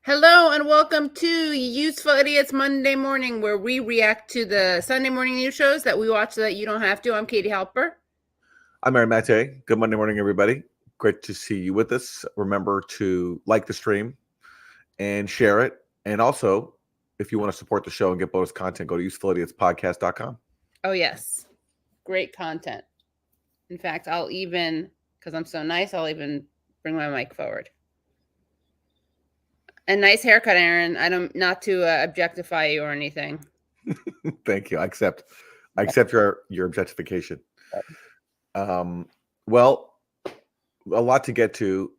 Hello and welcome to Useful Idiots Monday Morning, where we react to the Sunday morning news shows that we watch so that you don't have to. I'm Katie Halper. I'm Aaron Maté. Good Monday morning, everybody. Great to see you with us. Remember to like the stream and share it. And also, if you want to support the show and get bonus content, go to usefulidiotspodcast.com. Oh, yes. Great content. In fact, I'll even, because I'm so nice, I'll even bring my mic forward. A nice haircut, Aaron. Not to objectify you or anything. Thank you. I accept your objectification. Well, a lot to get to,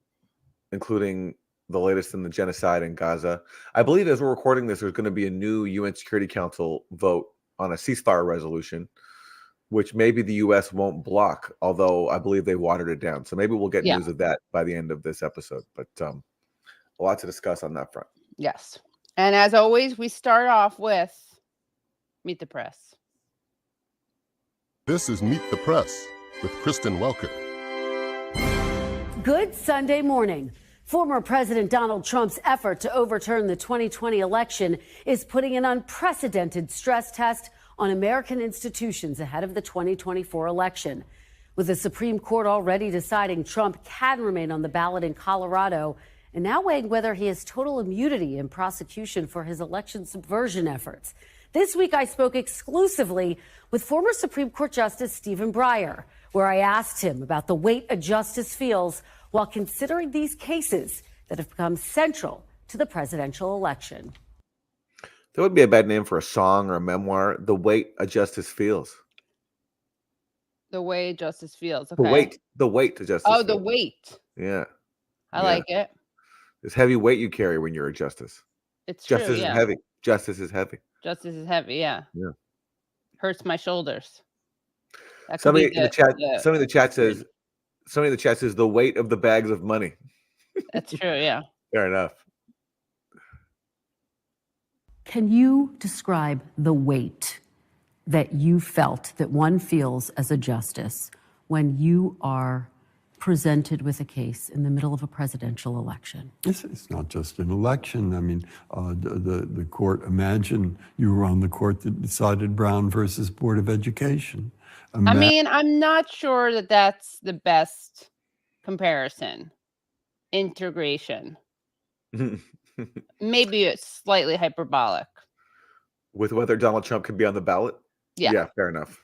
including the latest in the genocide in Gaza. I believe as we're recording this, there's going to be a new UN Security Council vote on a ceasefire resolution, which maybe the U.S. won't block, although I believe they watered it down. So maybe we'll get news of that by the end of this episode. But a lot to discuss on that front. Yes. And as always, we start off with Meet the Press. This is Meet the Press with Kristen Welker. Good Sunday morning. Former President Donald Trump's effort to overturn the 2020 election is putting an unprecedented stress test on American institutions ahead of the 2024 election. With the Supreme Court already deciding Trump can remain on the ballot in Colorado, and now weighing whether he has total immunity in prosecution for his election subversion efforts. This week, I spoke exclusively with former Supreme Court Justice Stephen Breyer, where I asked him about the weight a justice feels while considering these cases that have become central to the presidential election. That would be a bad name for a song or a memoir. The weight a justice feels. The way justice feels. Okay. The weight to justice. Oh, feels. the weight. Yeah. I like it. It's heavy weight you carry when you're a justice. It's justice true, is heavy. Justice is heavy. Justice is heavy, yeah. Yeah. Hurts my shoulders. Somebody in the chat says the weight of the bags of money. That's true, yeah. Fair enough. Can you describe the weight that you felt that one feels as a justice when you are presented with a case in the middle of a presidential election? It's not just an election. I mean, the court, imagine you were on the court that decided Brown versus Board of Education. I mean, I'm not sure that that's the best comparison. Integration. Maybe it's slightly hyperbolic. With whether Donald Trump can be on the ballot? Yeah, fair enough.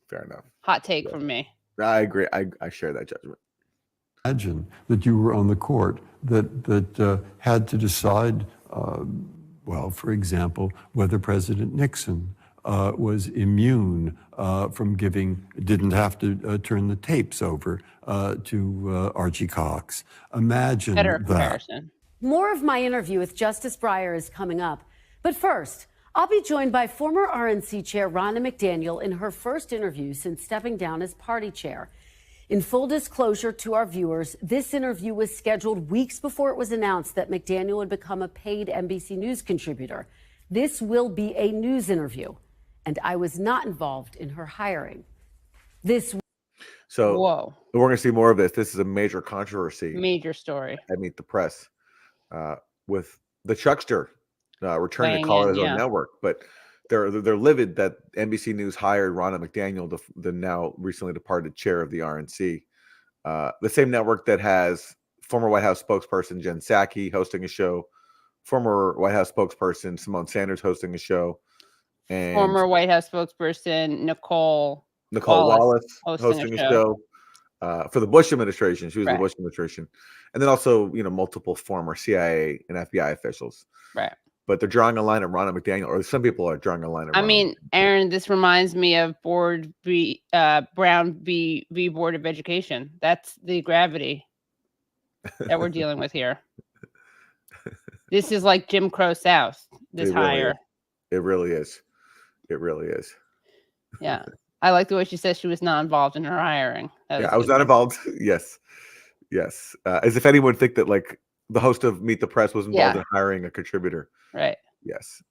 Fair enough. Hot take from me. I agree. I share that judgment. Imagine that you were on the court that had to decide, well, for example, whether President Nixon was immune from didn't have to turn the tapes over to Archie Cox. Imagine Better that. Comparison. More of my interview with Justice Breyer is coming up. But first, I'll be joined by former RNC chair Ronna McDaniel in her first interview since stepping down as party chair. In full disclosure to our viewers, this interview was scheduled weeks before it was announced that McDaniel would become a paid NBC News contributor. This will be a news interview, and I was not involved in her hiring. So whoa, we're going to see more of this. This is a major controversy. Major story. I Meet the Press with the Chuckster returning to call it his own network, but they're livid that NBC News hired Ronna McDaniel, the now recently departed chair of the RNC, the same network that has former White House spokesperson Jen Psaki hosting a show, former White House spokesperson Simone Sanders hosting a show, and former White House spokesperson Nicole Wallace hosting a show for the Bush administration. She was the Bush administration, and then also multiple former CIA and FBI officials. Right. But they're drawing a line at Ronna McDaniel, or some people are drawing a line at Ronna McDaniel. Aaron, this reminds me of Brown v. Board of Education. That's the gravity that we're dealing with here. This is like Jim Crow South, this hire. It really is. It really is. Yeah. I like the way she says she was not involved in her hiring. I was not involved. Yes. As if anyone would think that the host of Meet the Press was involved in hiring a contributor. Right. Yes.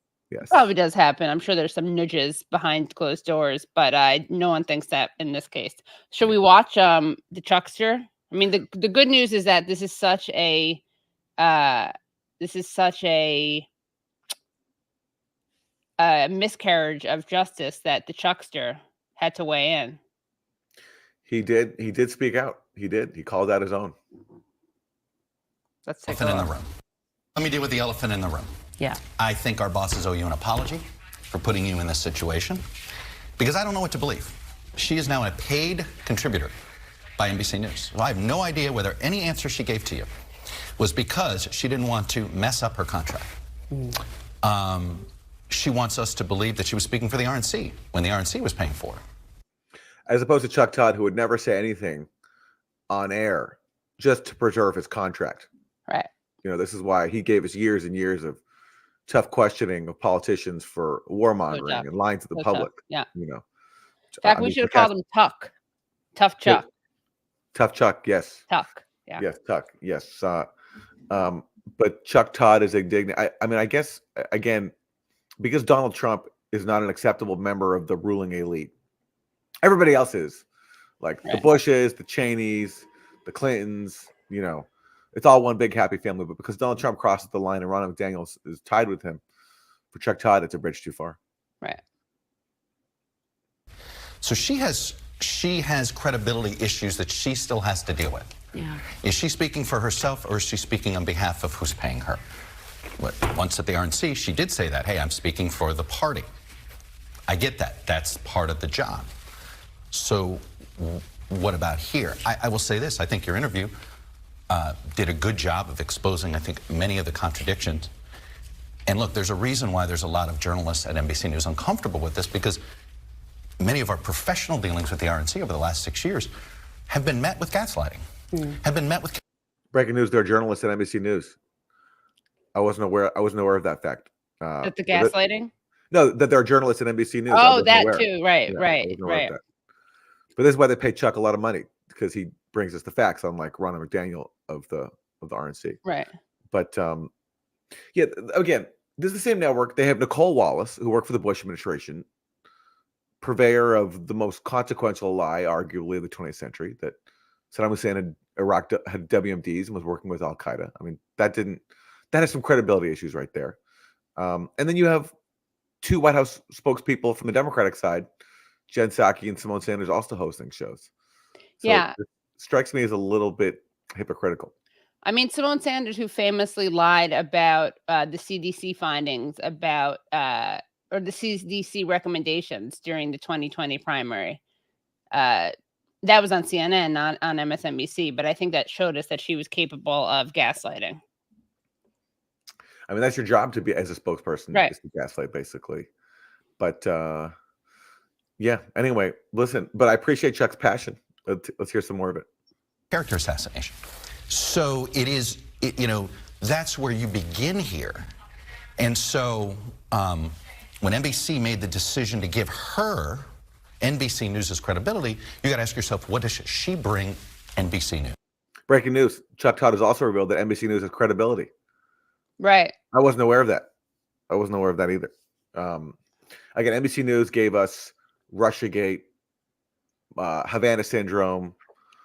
Probably does happen. I'm sure there's some nudges behind closed doors, but no one thinks that in this case. Should we watch the Chuckster? I mean, the good news is that this is such a such a miscarriage of justice that the Chuckster had to weigh in. He did speak out. He called out his own. Let's take elephant in the room. Let me deal with the elephant in the room. Yeah. I think our bosses owe you an apology for putting you in this situation, because I don't know what to believe. She is now a paid contributor by NBC News. Well, I have no idea whether any answer she gave to you was because she didn't want to mess up her contract. She wants us to believe that she was speaking for the RNC when the RNC was paying for her. As opposed to Chuck Todd, who would never say anything on air just to preserve his contract. Right. You know, this is why he gave us years and years of tough questioning of politicians for warmongering and lying to the public. Tough. Yeah. You know. In fact, we should have called him Tuck. Tough Chuck. Tough Chuck, yes. Tuck. Yeah. Yes, Tuck. Yes. But Chuck Todd is indignant. I mean, I guess, again, because Donald Trump is not an acceptable member of the ruling elite. Everybody else is. Like the Bushes, the Cheneys, the Clintons, you know, it's all one big happy family. But because Donald Trump crosses the line and Ron McDaniel is tied with him, for Chuck Todd, it's a bridge too far. Right. So she has credibility issues that she still has to deal with. Yeah. Is she speaking for herself, or is she speaking on behalf of who's paying her? Once at the RNC, she did say that, hey, I'm speaking for the party. I get that. That's part of the job. So what about here? I will say this. I think your interview did a good job of exposing, I think, many of the contradictions. And look, there's a reason why there's a lot of journalists at NBC News uncomfortable with this, because many of our professional dealings with the RNC over the last 6 years have been met with gaslighting, have been met with... Breaking news, there are journalists at NBC News. I wasn't aware of that fact. That the gaslighting? No, that there are journalists at NBC News. Oh, that too. Right, right. But this is why they pay Chuck a lot of money, because he brings us the facts, unlike Ron McDaniel of the RNC. Right. But yeah, again, this is the same network. They have Nicole Wallace, who worked for the Bush administration, purveyor of the most consequential lie, arguably, of the 20th century, that Saddam Hussein had WMDs and was working with Al Qaeda. I mean, that has some credibility issues right there. And then you have two White House spokespeople from the Democratic side, Jen Psaki and Simone Sanders, also hosting shows. So yeah. It strikes me as a little bit hypocritical. I mean, Simone Sanders, who famously lied about the CDC findings about or the CDC recommendations during the 2020 primary. That was on CNN, not on MSNBC, but I think that showed us that she was capable of gaslighting. I mean, that's your job to be as a spokesperson, right? Is to gaslight, basically. But yeah. Anyway, listen. But I appreciate Chuck's passion. Let's hear some more of it. Character assassination. So it is. That's where you begin here. And so when NBC made the decision to give her NBC News' credibility, you got to ask yourself, what does she bring NBC News? Breaking news: Chuck Todd has also revealed that NBC News has credibility. Right. I wasn't aware of that. I wasn't aware of that either. Again, NBC News gave us Russiagate, Havana Syndrome,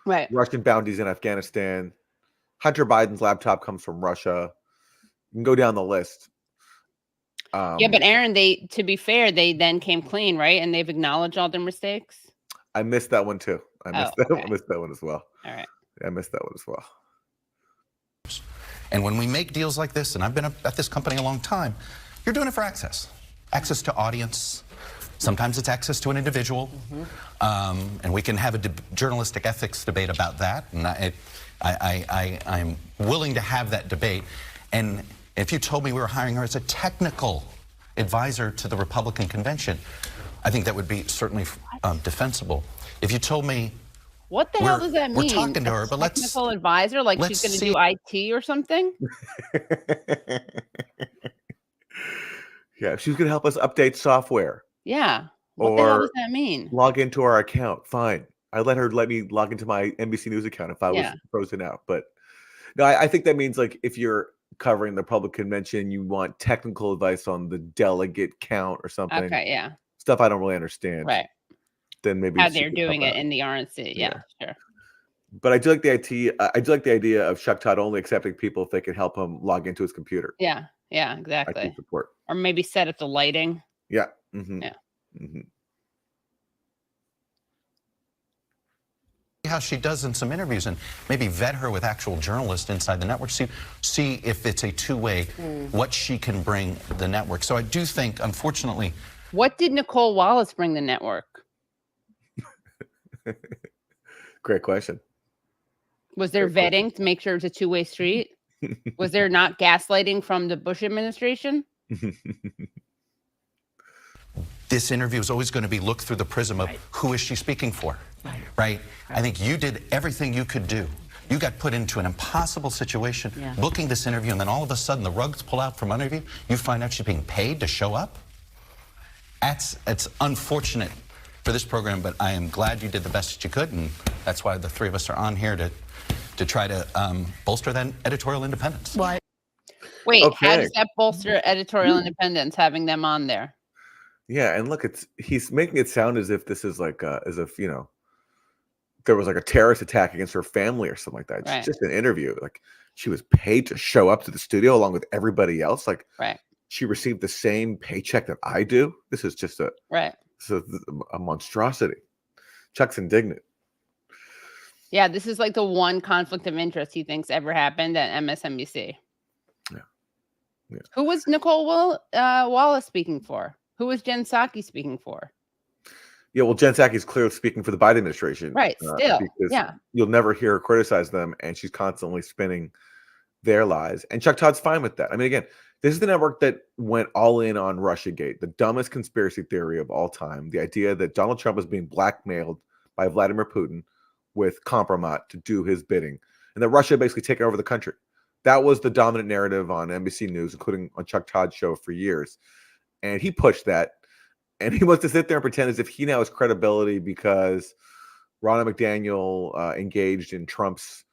right? Russian bounties in Afghanistan. Hunter Biden's laptop comes from Russia. You can go down the list. Yeah, but Aaron, to be fair, they then came clean, right? And they've acknowledged all their mistakes. I missed that one too. I missed that one as well. All right. I missed that one as well. And when we make deals like this, and I've been at this company a long time, you're doing it for access to audience. Sometimes it's access to an individual, and we can have a journalistic ethics debate about that. And I'm willing to have that debate. And if you told me we were hiring her as a technical advisor to the Republican convention, I think that would be certainly defensible. If you told me, what the hell does that mean? We're talking to her, but technical advisor, like she's going to do IT or something. Yeah, she's going to help us update software. Yeah. What the hell does that mean? Log into our account. Fine. I let me log into my NBC News account if I was frozen out. But no, I think that means, like, if you're covering the public convention, you want technical advice on the delegate count or something. Okay, yeah. Stuff I don't really understand. Right. Then maybe how they're doing it in the RNC. Yeah, sure. But I do like the idea. I do like the idea of Chuck Todd only accepting people if they can help him log into his computer. Yeah, exactly. IT support. Or maybe set up the lighting. Yeah. Yeah. How she does in some interviews and maybe vet her with actual journalists inside the network, see if it's a two-way, what she can bring the network. So I do think, unfortunately. What did Nicole Wallace bring the network? Great question. Was there vetting to make sure it's a two-way street? Was there not gaslighting from the Bush administration? This interview is always going to be looked through the prism of who is she speaking for, right? I think you did everything you could do. You got put into an impossible situation, booking this interview, and then all of a sudden the rugs pull out from under you. You find out she's being paid to show up. It's unfortunate for this program, but I am glad you did the best that you could, and that's why the three of us are on here to try to bolster that editorial independence. Wait, how does that bolster editorial independence, having them on there? Yeah, and look, he's making it sound as if this is like as if there was like a terrorist attack against her family or something like that. It's just an interview. Like she was paid to show up to the studio along with everybody else. Like she received the same paycheck that I do. This is just a monstrosity. Chuck's indignant. Yeah, this is like the one conflict of interest he thinks ever happened at MSNBC. Yeah. Who was Nicole Wallace speaking for? Who was Jen Psaki speaking for? Yeah, well, Jen Psaki is clearly speaking for the Biden administration. Right, still. You'll never hear her criticize them, and she's constantly spinning their lies. And Chuck Todd's fine with that. I mean, again, this is the network that went all in on Russiagate, the dumbest conspiracy theory of all time. The idea that Donald Trump is being blackmailed by Vladimir Putin with compromat to do his bidding, and that Russia basically taking over the country. That was the dominant narrative on NBC News, including on Chuck Todd's show for years. And he pushed that. And he wants to sit there and pretend as if he now has credibility because Ronna McDaniel engaged in Trump's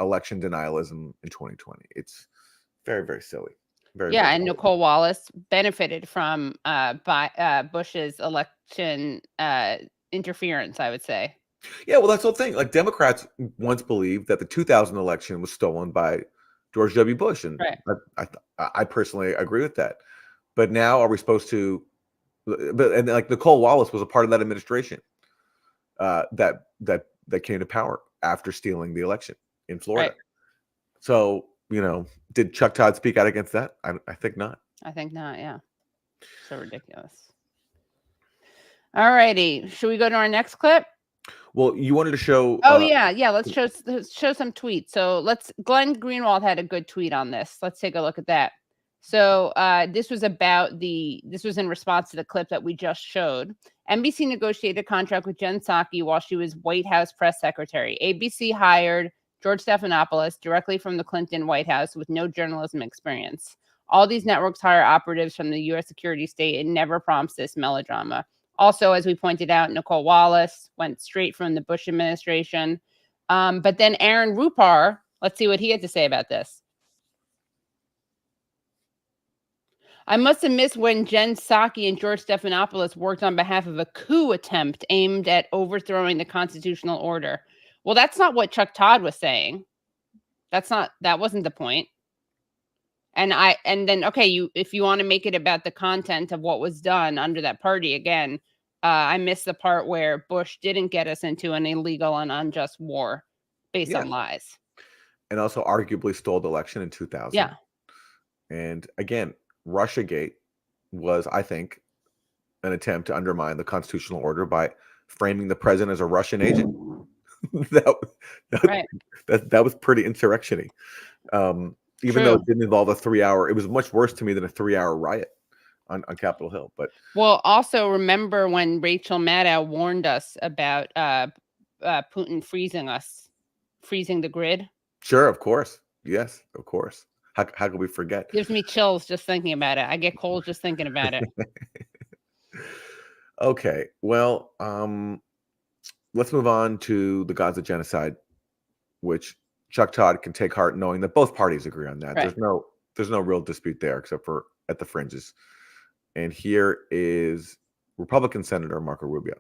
election denialism in 2020. It's very, very silly. Very and Nicole Wallace benefited from Bush's election interference, I would say. Yeah, well, that's the whole thing. Like Democrats once believed that the 2000 election was stolen by George W. Bush. And I personally agree with that. But now are we supposed to? And like Nicole Wallace was a part of that administration that came to power after stealing the election in Florida. So did Chuck Todd speak out against that? I think not. I think not. Yeah, so ridiculous. All righty, should we go to our next clip? Well, you wanted to show. Let's show some tweets. So Glenn Greenwald had a good tweet on this. Let's take a look at that. So this was in response to the clip that we just showed. NBC negotiated a contract with Jen Psaki while she was White House press secretary. ABC hired George Stephanopoulos directly from the Clinton White House with no journalism experience. All these networks hire operatives from the U.S. security state and never prompts this melodrama. Also, as we pointed out, Nicole Wallace went straight from the Bush administration. But then Aaron Rupar, let's see what he had to say about this. I must have missed when Jen Psaki and George Stephanopoulos worked on behalf of a coup attempt aimed at overthrowing the constitutional order. Well, that's not what Chuck Todd was saying. That wasn't the point. And then if you want to make it about the content of what was done under that party, again, I missed the part where Bush didn't get us into an illegal and unjust war based on lies. And also arguably stole the election in 2000. Yeah. And again, Russiagate was, I think, an attempt to undermine the constitutional order by framing the president as a Russian agent. that was pretty insurrection-y. Even though it didn't involve it was much worse to me than a 3-hour riot on Capitol Hill. But also remember when Rachel Maddow warned us about Putin freezing the grid? Sure, of course. Yes, of course. How could we forget? Gives me chills just thinking about it. I get cold just thinking about it. Okay, well, let's move on to the Gaza genocide, which Chuck Todd can take heart knowing that both parties agree on that. Right. There's no real dispute there except for at the fringes. And here is Republican Senator Marco Rubio.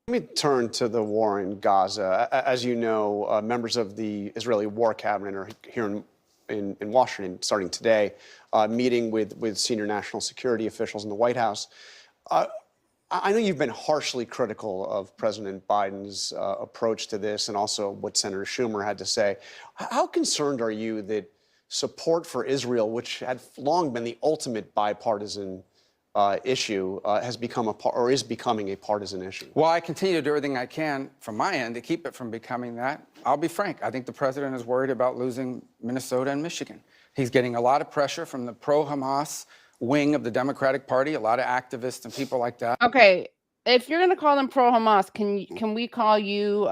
Let me turn to the war in Gaza. As you know, members of the Israeli War Cabinet are here in Washington starting today, meeting with senior national security officials in the White House. I know you've been harshly critical of President Biden's approach to this and also what Senator Schumer had to say. How concerned are you that support for Israel, which had long been the ultimate bipartisan issue, has become or is becoming a partisan issue? Well, I continue to do everything I can from my end to keep it from becoming that. I'll be frank. I think the president is worried about losing Minnesota and Michigan. He's getting a lot of pressure from the pro-Hamas wing of the Democratic Party, a lot of activists and people like that. Okay, if you're going to call them pro-Hamas, can we call you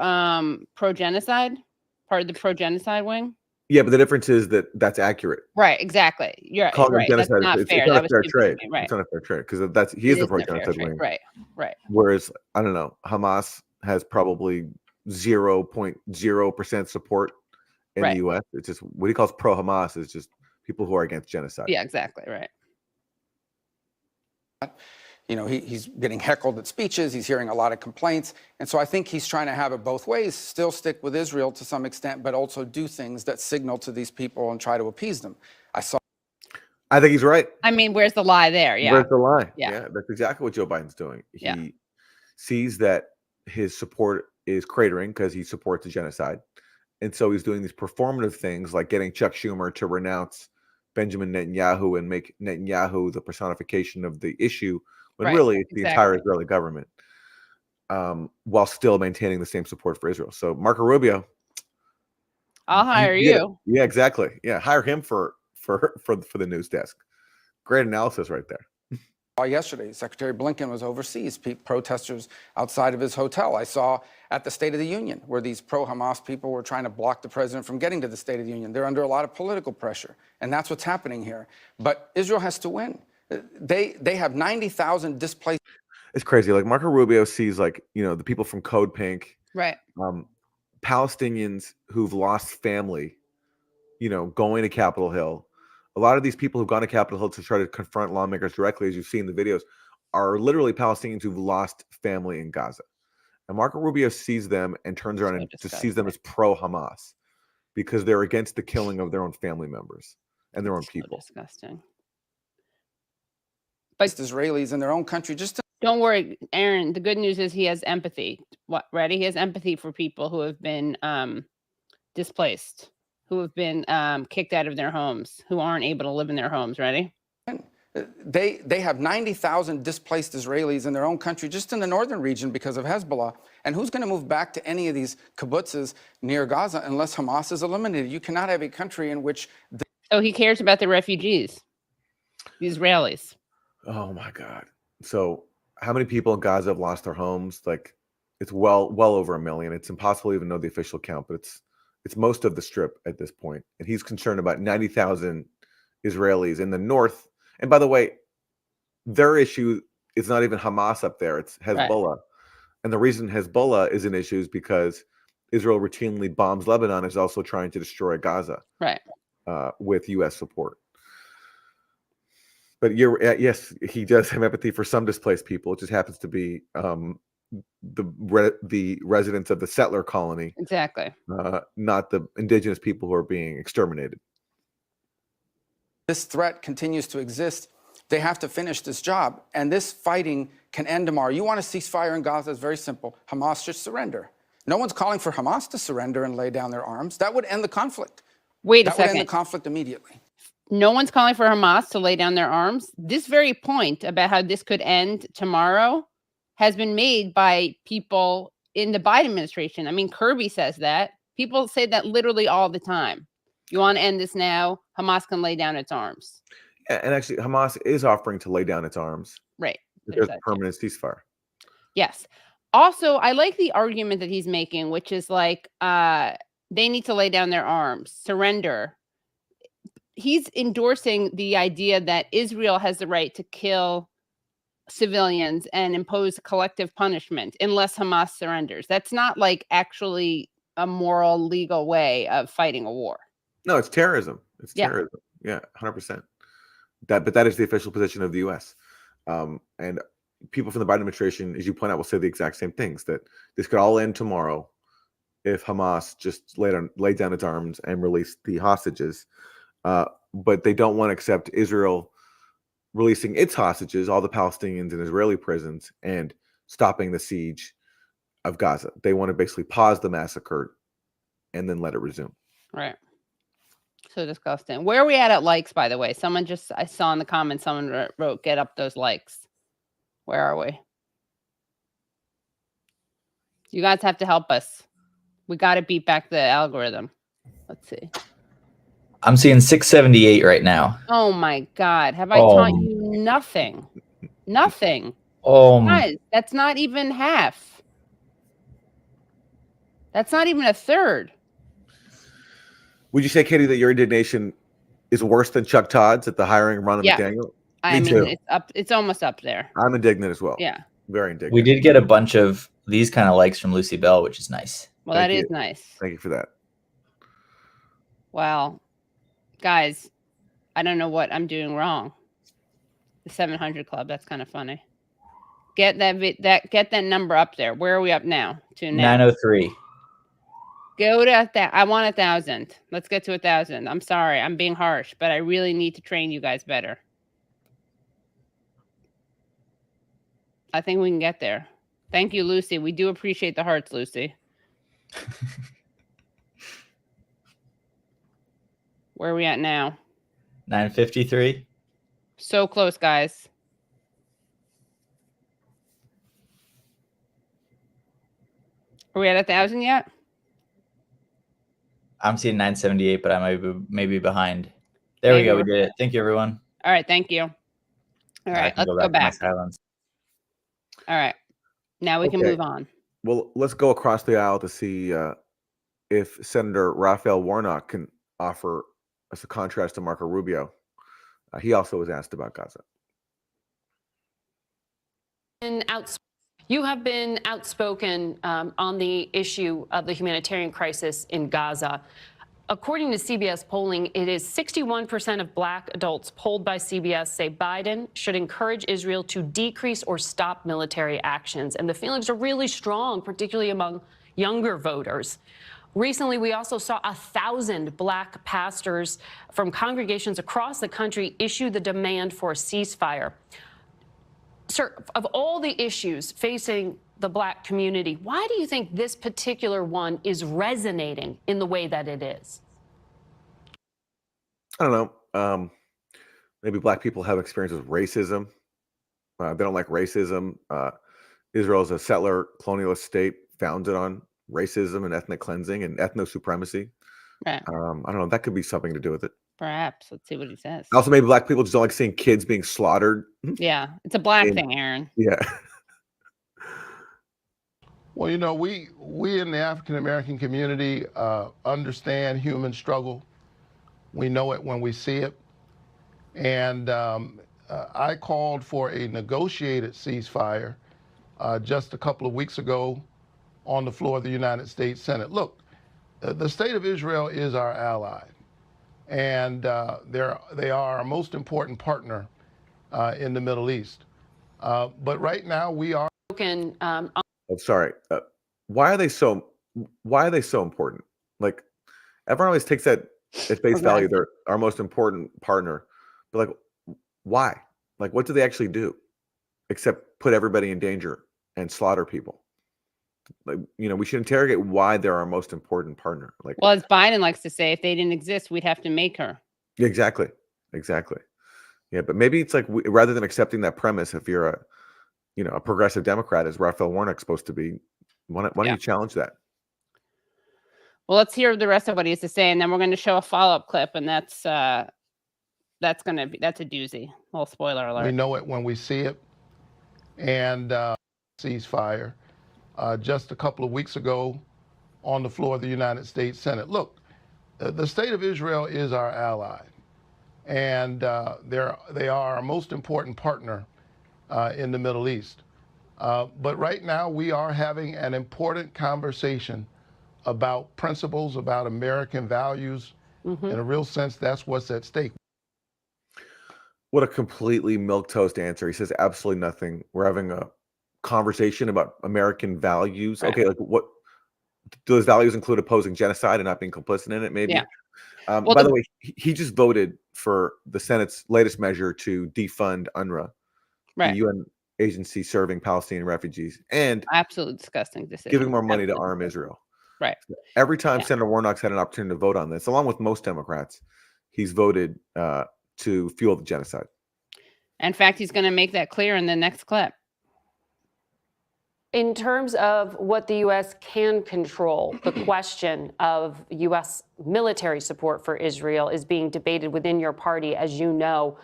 pro-genocide? Part of the pro-genocide wing? Yeah, but the difference is that that's accurate. Right, exactly. You're calling right. genocide. That's not It's fair. not That a fair was trade. right. It's not a fair trade because he is the pro-genocide wing. Right, right. Whereas I don't know, Hamas has probably 0.0% support in the U.S. It's just what he calls pro-Hamas is just people who are against genocide. Yeah, exactly. Right. You know, he's getting heckled at speeches. He's hearing a lot of complaints. And so I think he's trying to have it both ways, still stick with Israel to some extent, but also do things that signal to these people and try to appease them. I think he's right. I mean, where's the lie there? Yeah. Where's the lie? Yeah. That's exactly what Joe Biden's doing. He Yeah. sees that his support is cratering because he supports the genocide. And so he's doing these performative things like getting Chuck Schumer to renounce Benjamin Netanyahu and make Netanyahu the personification of the issue when really it's the entire Israeli government, while still maintaining the same support for Israel. So Marco Rubio, I'll hire you. Yeah, exactly. Yeah, hire him for the news desk. Great analysis right there. Yesterday, Secretary Blinken was overseas, protesters outside of his hotel. I saw at the State of the Union where these pro-Hamas people were trying to block the president from getting to the State of the Union. They're under a lot of political pressure, and that's what's happening here. But Israel has to win. They have 90,000 displaced. It's crazy. Like Marco Rubio sees the people from Code Pink, right? Palestinians who've lost family, going to Capitol Hill. A lot of these people who've gone to Capitol Hill to try to confront lawmakers directly, as you've seen in the videos, are literally Palestinians who've lost family in Gaza. And Marco Rubio sees them and turns around and just sees them as pro-Hamas because they're against the killing of their own family members and their own people. Disgusting. But Israelis in their own country don't worry, Aaron. The good news is he has empathy. Ready? He has empathy for people who have been displaced, who have been kicked out of their homes, who aren't able to live in their homes. Ready? They have 90,000 displaced Israelis in their own country, just in the northern region because of Hezbollah. And who's going to move back to any of these kibbutzes near Gaza unless Hamas is eliminated? You cannot have a country in which. So he cares about the refugees, the Israelis. Oh my God! So how many people in Gaza have lost their homes? Like it's well over 1 million. It's impossible to even know the official count, but it's most of the strip at this point. And he's concerned about 90,000 Israelis in the north. And by the way, their issue is not even Hamas up there. It's Hezbollah. Right. And the reason Hezbollah is an issue is because Israel routinely bombs Lebanon, is also trying to destroy Gaza. Right. With U.S. support. But yes, he does have empathy for some displaced people. It just happens to be the residents of the settler colony. Exactly. Not the indigenous people who are being exterminated. This threat continues to exist. They have to finish this job. And this fighting can end tomorrow. You want a ceasefire in Gaza? It's very simple. Hamas should surrender. No one's calling for Hamas to surrender and lay down their arms. That would end the conflict. Wait a second. That would end the conflict immediately. No one's calling for Hamas to lay down their arms. This very point about how this could end tomorrow has been made by people in the Biden administration. I mean, Kirby says that. People say that literally all the time. You want to end this now? Hamas can lay down its arms. Yeah, and actually, Hamas is offering to lay down its arms. Right. There's a permanent ceasefire. Yes. Also, I like the argument that he's making, which is like they need to lay down their arms, surrender. He's endorsing the idea that Israel has the right to kill civilians and impose collective punishment unless Hamas surrenders. That's not like actually a moral, legal way of fighting a war. No, it's terrorism. It's terrorism. Yeah, 100%. But that is the official position of the U.S. And people from the Biden administration, as you point out, will say the exact same things, that this could all end tomorrow if Hamas just laid down its arms and released the hostages. But they don't want to accept Israel releasing its hostages, all the Palestinians in Israeli prisons, and stopping the siege of Gaza. They want to basically pause the massacre and then let it resume. Right. So disgusting. Where are we at likes, by the way? I saw in the comments, someone wrote, get up those likes. Where are we? You guys have to help us. We got to beat back the algorithm. Let's see. I'm seeing 678 right now. Oh my God. Have I taught you nothing? Nothing. Guys, that's not even half. That's not even a third. Would you say, Katie, that your indignation is worse than Chuck Todd's at the hiring of Ronald McDaniel? I mean, it's almost up there. I'm indignant as well. Yeah. Very indignant. We did get a bunch of these kind of likes from Lucy Bell, which is nice. Well, that is nice. Thank you for that. Wow. Guys, I don't know what I'm doing wrong. The 700 Club, that's kind of funny. Get that number up there. Where are we up now? To now? 903. Go to that. I want 1,000. Let's get to 1,000. I'm sorry, I'm being harsh, but I really need to train you guys better. I think we can get there. Thank you, Lucy. We do appreciate the hearts, Lucy. Where are we at now? 953. So close, guys. Are we at 1,000 yet? I'm seeing 978, but I might be behind. There we go. We did it. Thank you, everyone. All right. Thank you. All right. Let's go back. All right. Now we can move on. Well, let's go across the aisle to see if Senator Raphael Warnock can offer us a contrast to Marco Rubio. He also was asked about Gaza. You have been outspoken on the issue of the humanitarian crisis in Gaza. According to CBS polling, it is 61% of Black adults polled by CBS say Biden should encourage Israel to decrease or stop military actions. And the feelings are really strong, particularly among younger voters. Recently, we also saw 1,000 Black pastors from congregations across the country issue the demand for a ceasefire. Sir, of all the issues facing the Black community, why do you think this particular one is resonating in the way that it is? I don't know. Maybe Black people have experience with racism. They don't like racism. Israel is a settler colonialist state founded on racism and ethnic cleansing and ethno-supremacy. Right. I don't know. That could be something to do with it. Perhaps. Let's see what he says. Also, maybe Black people just don't like seeing kids being slaughtered. Yeah, it's a Black thing, Aaron. Yeah. Well, you know, we in the African American community understand human struggle. We know it when we see it. And I called for a negotiated ceasefire just a couple of weeks ago on the floor of the United States Senate. Look, the state of Israel is our ally. And they are our most important partner in the Middle East. But right now we are. Oh, sorry. Why are they so important? Like, everyone always takes that at face value. They're our most important partner, but like, why? Like, what do they actually do except put everybody in danger and slaughter people? Like, you know, we should interrogate why they're our most important partner. Like, well, as Biden likes to say, if they didn't exist, we'd have to make her. Exactly. Yeah, but maybe it's like, rather than accepting that premise, if you're a progressive Democrat, as Raphael Warnock's supposed to be, why don't you challenge that? Well, let's hear the rest of what he has to say, and then we're going to show a follow-up clip, and that's a doozy. A little spoiler alert. We know it when we see it. And ceasefire just a couple of weeks ago on the floor of the United States Senate. Look, the state of Israel is our ally, and they are our most important partner in the Middle East. But right now we are having an important conversation about principles, about American values. In a real sense, that's what's at stake. What a completely milquetoast answer. He says absolutely nothing. We're having a conversation about American values. Right. Okay, like what do those values include? Opposing genocide and not being complicit in it? Maybe. Yeah. By the way, he just voted for the Senate's latest measure to defund UNRWA, the Right. UN agency serving Palestinian refugees, and Absolutely disgusting decision. giving more money to arm Israel. Right. Every time Senator Warnock's had an opportunity to vote on this, along with most Democrats, he's voted to fuel the genocide. In fact, he's going to make that clear in the next clip. In terms of what the U.S. can control, the question of U.S. military support for Israel is being debated within your party, as you know.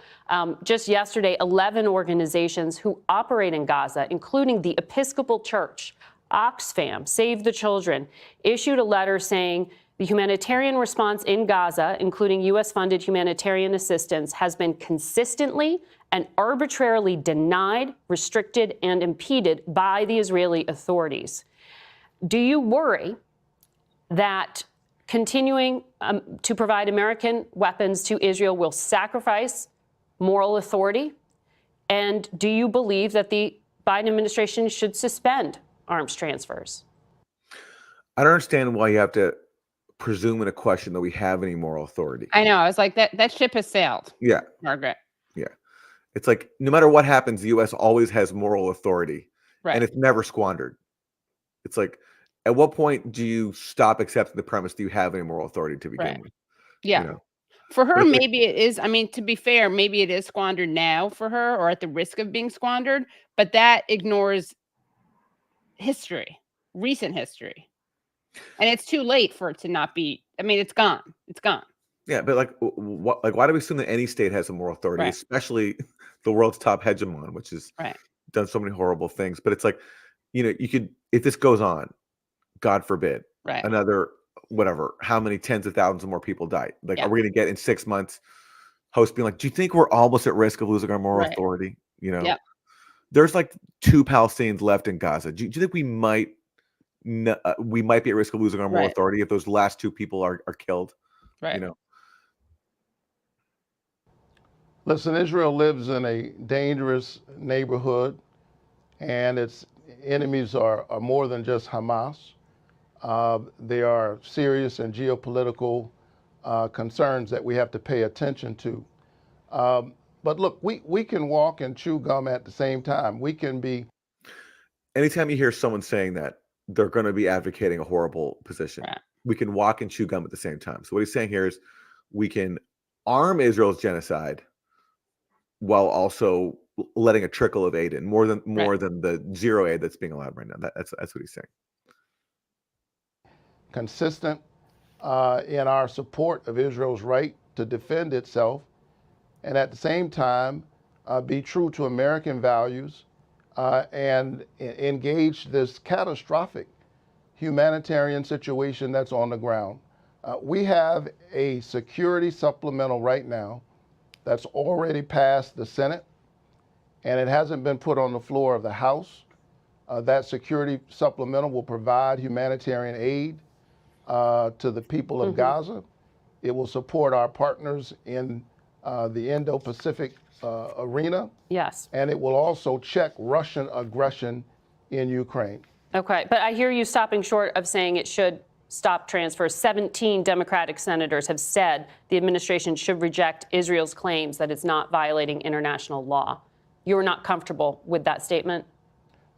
Just yesterday, 11 organizations who operate in Gaza, including the Episcopal Church, Oxfam, Save the Children, issued a letter saying the humanitarian response in Gaza, including U.S.-funded humanitarian assistance, has been consistently and arbitrarily denied, restricted, and impeded by the Israeli authorities. Do you worry that continuing to provide American weapons to Israel will sacrifice moral authority? And do you believe that the Biden administration should suspend arms transfers? I don't understand why you have to presume in a question that we have any moral authority. I know. I was like, that ship has sailed. Yeah. Margaret. Yeah. It's like no matter what happens, the U.S. always has moral authority, Right. and it's never squandered. It's like, at what point do you stop accepting the premise that you have any moral authority to begin with? Yeah. You know? For her, But it's like- maybe it is. I mean, to be fair, maybe it is squandered now for her or at the risk of being squandered, but that ignores history, recent history. And it's too late for it to not be. I mean, it's gone. It's gone. Yeah, but like, why do we assume that any state has a moral authority, Right. especially the world's top hegemon, which has Right. done so many horrible things? But it's like, you could, if this goes on, God forbid, Right. another whatever, how many tens of thousands of more people die? Like, Yeah. are we going to get in 6 months hosts being like, do you think we're almost at risk of losing our moral Right. authority? You know, Yep. there's like 2 Palestinians left in Gaza. Do you think we might be at risk of losing our moral Right. authority if those last 2 people are killed? Right. You know. Listen, Israel lives in a dangerous neighborhood, and its enemies are more than just Hamas. They are serious and geopolitical concerns that we have to pay attention to. But look, we can walk and chew gum at the same time. We can be. Anytime you hear someone saying that, they're going to be advocating a horrible position. Right. We can walk and chew gum at the same time. So what he's saying here is we can arm Israel's genocide while also letting a trickle of aid in, more than the zero aid that's being allowed right now. That's what he's saying. Consistent in our support of Israel's right to defend itself, and at the same time be true to American values and engage this catastrophic humanitarian situation that's on the ground. We have a security supplemental right now that's already passed the Senate, and it hasn't been put on the floor of the House. That security supplemental will provide humanitarian aid to the people of Gaza. It will support our partners in the Indo-Pacific arena. Yes. And it will also check Russian aggression in Ukraine. Okay, but I hear you stopping short of saying it should stop transfers. 17 Democratic senators have said the administration should reject Israel's claims that it's not violating international law. You're not comfortable with that statement?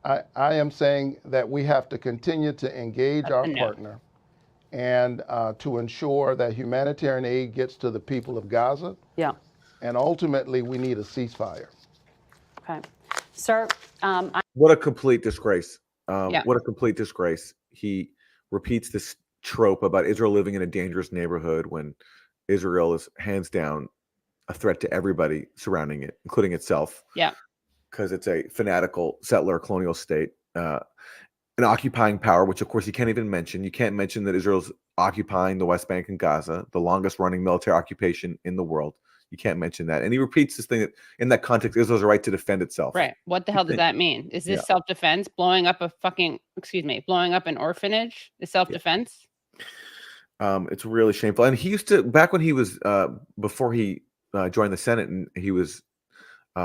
I am saying that we have to continue to engage our partner and to ensure that humanitarian aid gets to the people of Gaza. Yeah. And ultimately, we need a ceasefire. Okay. Sir, what a complete disgrace. Yeah. What a complete disgrace. He repeats this trope about Israel living in a dangerous neighborhood when Israel is hands down a threat to everybody surrounding it, including itself. Yeah. Because it's a fanatical settler colonial state, an occupying power, which of course you can't even mention. You can't mention that Israel's occupying the West Bank and Gaza, the longest running military occupation in the world. You can't mention that. And he repeats this thing that in that context, Israel's a right to defend itself. Right. What the hell does that mean? Is this self-defense? Blowing up blowing up an orphanage is self-defense? It's really shameful. And he used to, back when he was, before he joined the Senate, and he was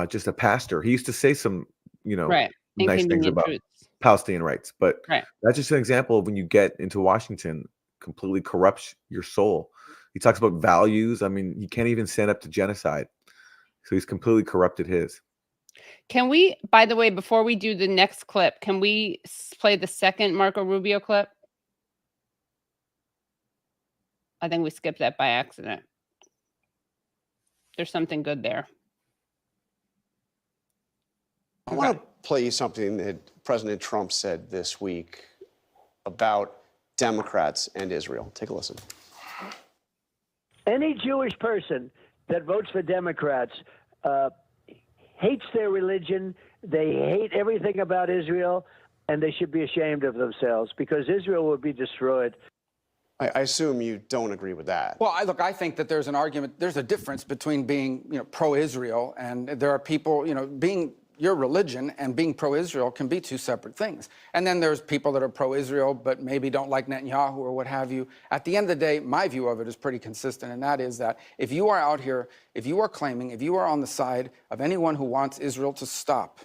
just a pastor. He used to say some, Right. nice things Inconvenient about truths. Palestinian rights, but Right. that's just an example of when you get into Washington, completely corrupts your soul. He talks about values. I mean, he can't even stand up to genocide. So he's completely corrupted his. Can we, by the way, before we do the next clip, can we play the second Marco Rubio clip? I think we skipped that by accident. There's something good there. I want to play you something that President Trump said this week about Democrats and Israel. Take a listen. Any Jewish person that votes for Democrats hates their religion. They hate everything about Israel, and they should be ashamed of themselves because Israel will be destroyed. I assume you don't agree with that. Well, look, I think that there's an argument. There's a difference between being, pro-Israel, and there are people, being your religion and being pro-Israel can be two separate things. And then there's people that are pro-Israel but maybe don't like Netanyahu or what have you. At the end of the day, my view of it is pretty consistent, and that is that if you are out here, if you are claiming, if you are on the side of anyone who wants Israel to stop,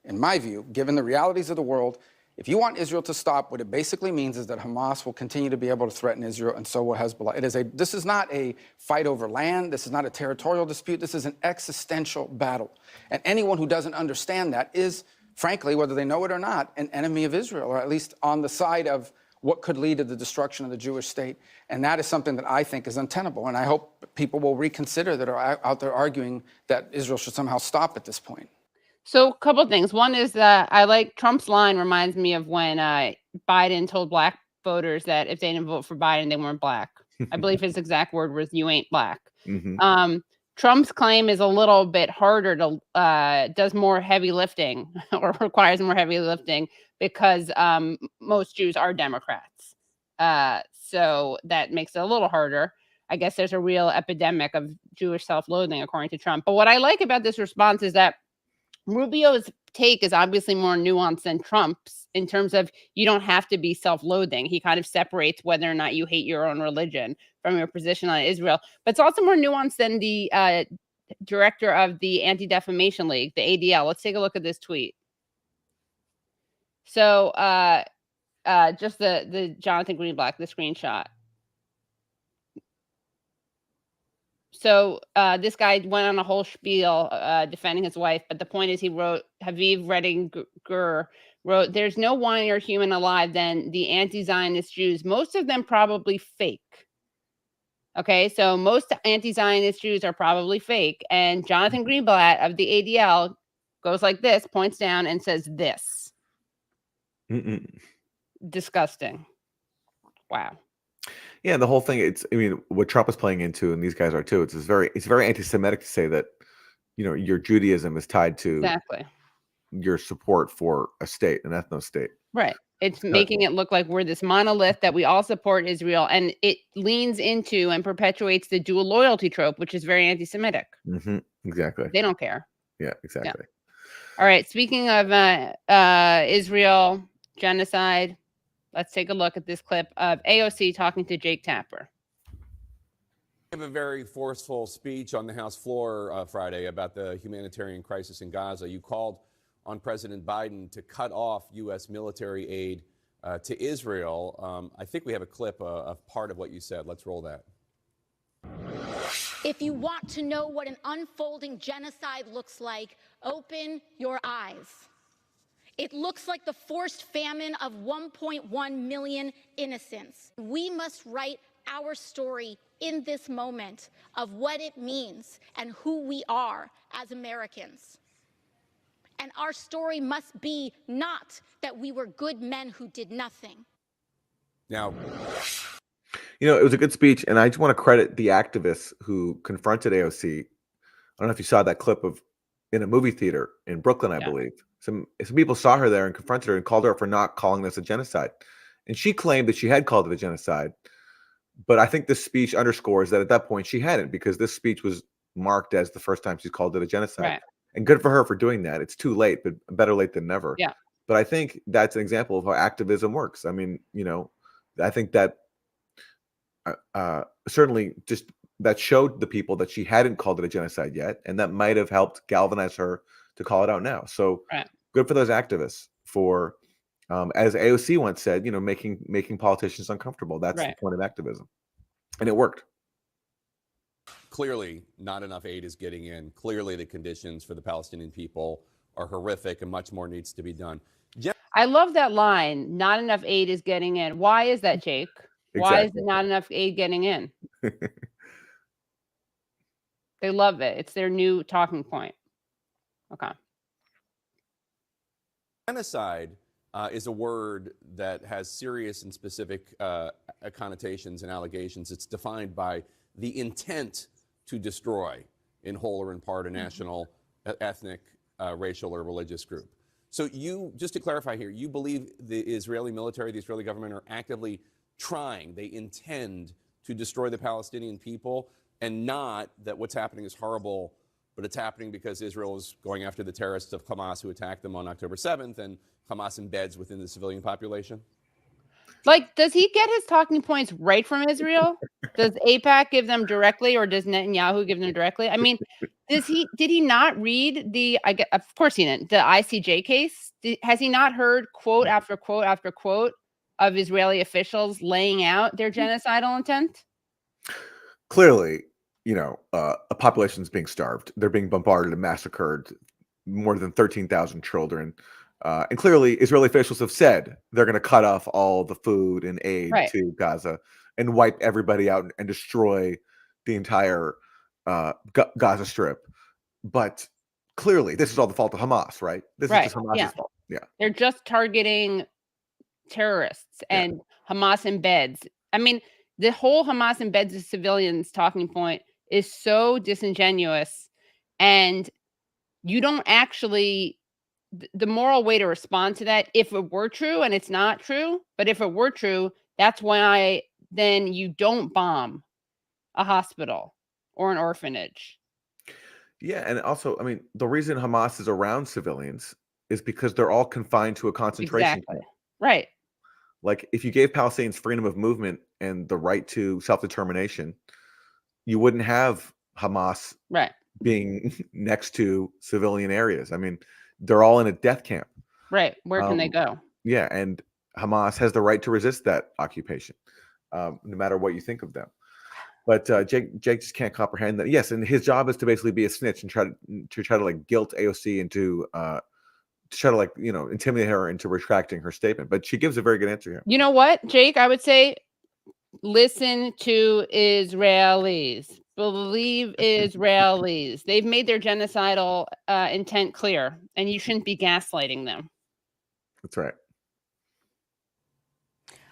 in my view, given the realities of the world, if you want Israel to stop, what it basically means is that Hamas will continue to be able to threaten Israel, and so will Hezbollah. This is not a fight over land. This is not a territorial dispute. This is an existential battle. And anyone who doesn't understand that is, frankly, whether they know it or not, an enemy of Israel, or at least on the side of what could lead to the destruction of the Jewish state. And that is something that I think is untenable. And I hope people will reconsider that are out there arguing that Israel should somehow stop at this point. So a couple of things. One is that I like Trump's line reminds me of when Biden told black voters that if they didn't vote for Biden, they weren't black. I believe his exact word was, "You ain't black." Mm-hmm. Trump's claim is a little bit harder to does more heavy lifting or requires more heavy lifting because most Jews are Democrats. So that makes it a little harder. I guess there's a real epidemic of Jewish self-loathing, according to Trump. But what I like about this response is that Rubio's take is obviously more nuanced than Trump's in terms of you don't have to be self-loathing. He kind of separates whether or not you hate your own religion from your position on Israel. But it's also more nuanced than the director of the Anti-Defamation League, the ADL. Let's take a look at this tweet. So just the Jonathan Greenblatt, the screenshot. So this guy went on a whole spiel defending his wife, but the point is he wrote, Haviv Redinger wrote, "There's no whinier human alive than the anti-Zionist Jews, most of them probably fake." Okay, so most anti-Zionist Jews are probably fake. And Jonathan Greenblatt of the ADL goes like this, points down and says this. Disgusting. Wow. Yeah, the whole thing, what Trump is playing into, and these guys are too, it's very anti-Semitic to say that, your Judaism is tied to exactly your support for a state, an ethno state. Right. It's making it look like we're this monolith that we all support Israel, and it leans into and perpetuates the dual loyalty trope, which is very anti-Semitic. Mm-hmm. Exactly. They don't care. Yeah, exactly. Yeah. All right. Speaking of Israel genocide, let's take a look at this clip of AOC talking to Jake Tapper. Gave a very forceful speech on the House floor Friday about the humanitarian crisis in Gaza. You called on President Biden to cut off U.S. military aid to Israel. I think we have a clip of part of what you said. Let's roll that. If you want to know what an unfolding genocide looks like, open your eyes. It looks like the forced famine of 1.1 million innocents. We must write our story in this moment of what it means and who we are as Americans. And our story must be not that we were good men who did nothing. Now, it was a good speech, and I just want to credit the activists who confronted AOC. I don't know if you saw that clip in a movie theater in Brooklyn, I believe. Some people saw her there and confronted her and called her up for not calling this a genocide. And she claimed that she had called it a genocide. But I think this speech underscores that at that point she hadn't, because this speech was marked as the first time she's called it a genocide. Right. And good for her for doing that. It's too late, but better late than never. Yeah. But I think that's an example of how activism works. I mean, I think that certainly just that showed the people that she hadn't called it a genocide yet, and that might have helped galvanize her to call it out now. So good for those activists for, as AOC once said, making politicians uncomfortable. That's the point of activism, and it worked. Clearly, not enough aid is getting in. Clearly, the conditions for the Palestinian people are horrific, and much more needs to be done. I love that line. Not enough aid is getting in. Why is that, Jake? Why is not enough aid getting in? They love it. It's their new talking point. Okay. Genocide is a word that has serious and specific connotations and allegations. It's defined by the intent to destroy in whole or in part a national, ethnic, racial, or religious group. So you, just to clarify here, you believe the Israeli military, the Israeli government are actively trying, they intend to destroy the Palestinian people, and not that what's happening is horrible, but it's happening because Israel is going after the terrorists of Hamas who attacked them on October 7th, and Hamas embeds within the civilian population? Like, does he get his talking points right from Israel? Does AIPAC give them directly, or does Netanyahu give them directly? I mean, did he not read of course he didn't, the ICJ case? Has he not heard quote after quote after quote of Israeli officials laying out their genocidal intent? Clearly, a population is being starved. They're being bombarded and massacred. More than 13,000 children. And clearly, Israeli officials have said they're going to cut off all the food and aid to Gaza and wipe everybody out and destroy the entire Gaza Strip. But clearly, this is all the fault of Hamas, right? This is just Hamas's fault. Yeah. They're just targeting terrorists and Hamas embeds. I mean, the whole Hamas embeds the civilians talking point is so disingenuous, and you don't actually, the moral way to respond to that, if it were true, and it's not true, but if it were true, that's why then you don't bomb a hospital or an orphanage. Yeah, and also, I mean, the reason Hamas is around civilians is because they're all confined to a concentration camp. Right. Like, if you gave Palestinians freedom of movement and the right to self-determination, you wouldn't have Hamas being next to civilian areas. I mean, they're all in a death camp. Right. Where can they go? Yeah, and Hamas has the right to resist that occupation, no matter what you think of them. But Jake just can't comprehend that. Yes, and his job is to basically be a snitch and try to like guilt AOC into to try to like intimidate her into retracting her statement. But she gives a very good answer here. You know what, Jake? I would say listen to Israelis. Believe Israelis. They've made their genocidal intent clear, and you shouldn't be gaslighting them. That's right.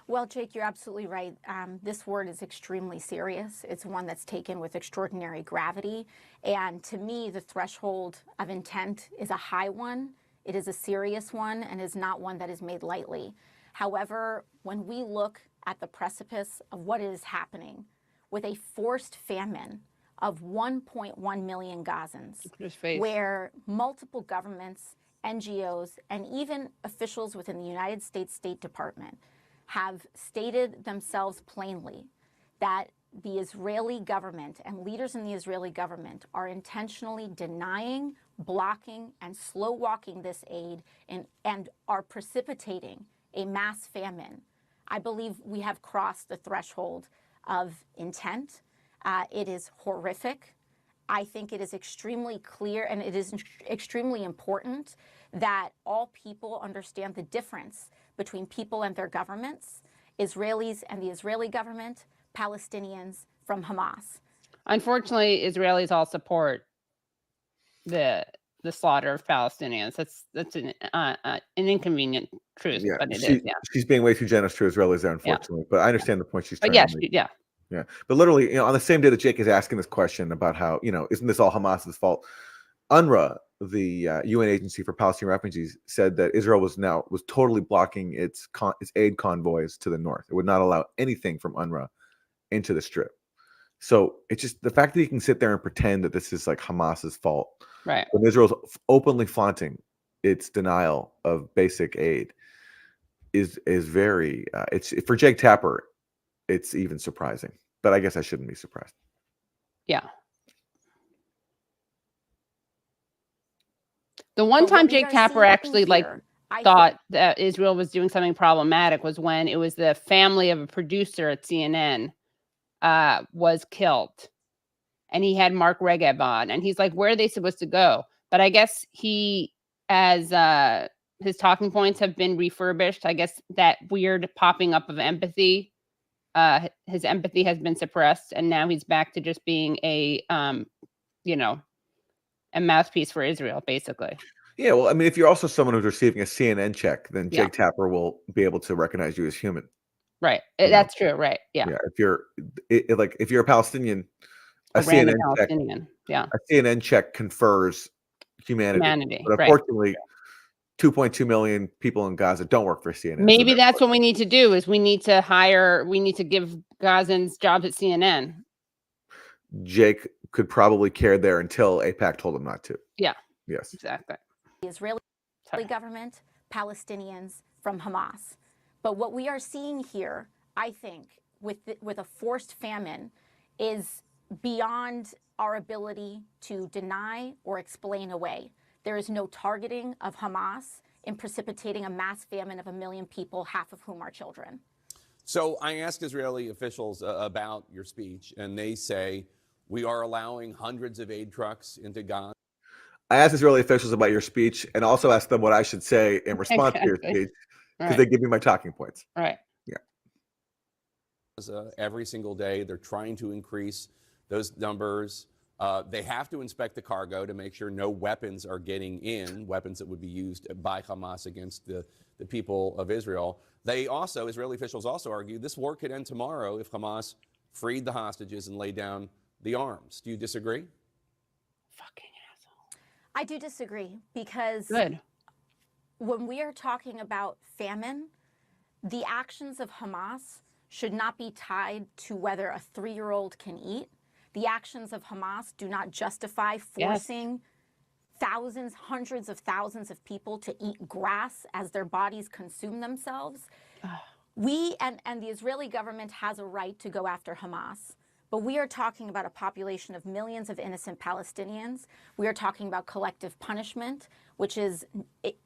Well, Jake, you're absolutely right. This word is extremely serious. It's one that's taken with extraordinary gravity. And to me, the threshold of intent is a high one. It is a serious one, and is not one that is made lightly. However, when we look at the precipice of what is happening with a forced famine of 1.1 million Gazans, where multiple governments, NGOs, and even officials within the United States State Department have stated themselves plainly that the Israeli government and leaders in the Israeli government are intentionally denying, blocking, and slow walking this aid and are precipitating a mass famine. I believe we have crossed the threshold of intent. It is horrific. I think it is extremely clear, and it is extremely important that all people understand the difference between people and their governments, Israelis and the Israeli government, Palestinians from Hamas. Unfortunately, Israelis all support the slaughter of Palestinians. That's an inconvenient truth, but it is. Yeah, she's being way too generous to Israelis there, unfortunately. But I understand the point she's trying to make. Yeah. But literally, on the same day that Jake is asking this question about how, isn't this all Hamas's fault? UNRWA, the UN agency for Palestinian refugees, said that Israel was totally blocking its aid convoys to the north. It would not allow anything from UNRWA into the Strip. So it's just the fact that you can sit there and pretend that this is like Hamas's fault, right? When Israel's openly flaunting its denial of basic aid is very. It's for Jake Tapper, it's even surprising. But I guess I shouldn't be surprised. Yeah. The one time Jake Tapper actually thought that Israel was doing something problematic was when it was the family of a producer at CNN was killed, and he had Mark Regeb on, and he's like, "Where are they supposed to go?" But I guess he, as his talking points have been refurbished, I guess that weird popping up of empathy, his empathy has been suppressed, and now he's back to just being a mouthpiece for Israel, basically. Yeah, well, I mean, if you're also someone who's receiving a CNN check, then Jake Tapper will be able to recognize you as human. Right. That's true. Right. Yeah. Yeah. If you're a Palestinian, a random CNN Palestinian. check, a CNN check confers humanity. But right. unfortunately, 2.2 million people in Gaza don't work for CNN. Maybe that's what we need to do. Is we need to give Gazans jobs at CNN. Jake could probably care there until AIPAC told him not to. Yeah. Yes. Exactly. The Israeli government, Palestinians from Hamas. But what we are seeing here, I think, with a forced famine is beyond our ability to deny or explain away. There is no targeting of Hamas in precipitating a mass famine of 1 million people, half of whom are children. So I asked Israeli officials about your speech, and they say we are allowing hundreds of aid trucks into Gaza. I asked Israeli officials about your speech and also asked them what I should say in response to your speech because they give me my talking points. Right. Yeah. Every single day, they're trying to increase those numbers. They have to inspect the cargo to make sure no weapons are getting in, weapons that would be used by Hamas against the people of Israel. Israeli officials also argue this war could end tomorrow if Hamas freed the hostages and laid down the arms. Do you disagree? Fucking asshole. I do disagree because when we are talking about famine, the actions of Hamas should not be tied to whether a 3-year-old can eat. The actions of Hamas do not justify forcing thousands, hundreds of thousands of people to eat grass as their bodies consume themselves. We and the Israeli government has a right to go after Hamas. But we are talking about a population of millions of innocent Palestinians. We are talking about collective punishment, which is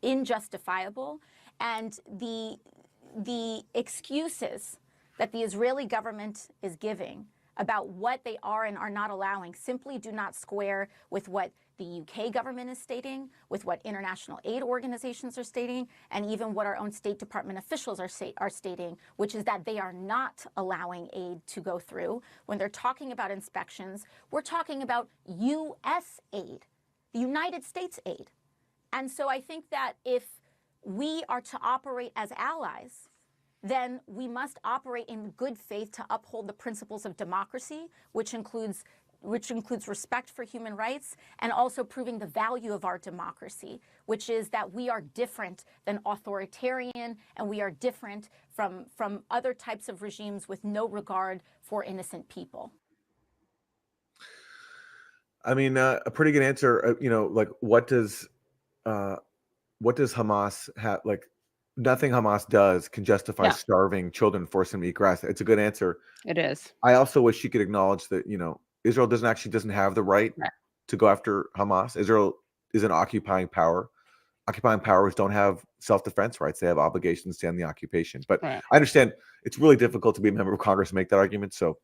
injustifiable. And the excuses that the Israeli government is giving about what they are and are not allowing simply do not square with what the UK government is stating, with what international aid organizations are stating, and even what our own State Department officials are stating, which is that they are not allowing aid to go through. When they're talking about inspections, we're talking about U.S. aid, the United States aid. And so I think that if we are to operate as allies, then we must operate in good faith to uphold the principles of democracy, which includes respect for human rights, and also proving the value of our democracy, which is that we are different than authoritarian and we are different from other types of regimes with no regard for innocent people. I mean, a pretty good answer. Like what does Hamas have? Like nothing Hamas does can justify starving children, forcing them to eat grass. It's a good answer. It is. I also wish you could acknowledge that Israel doesn't have the right to go after Hamas. Israel is an occupying power. Occupying powers don't have self-defense rights. They have obligations to end the occupation. But I understand it's really difficult to be a member of Congress and make that argument. So,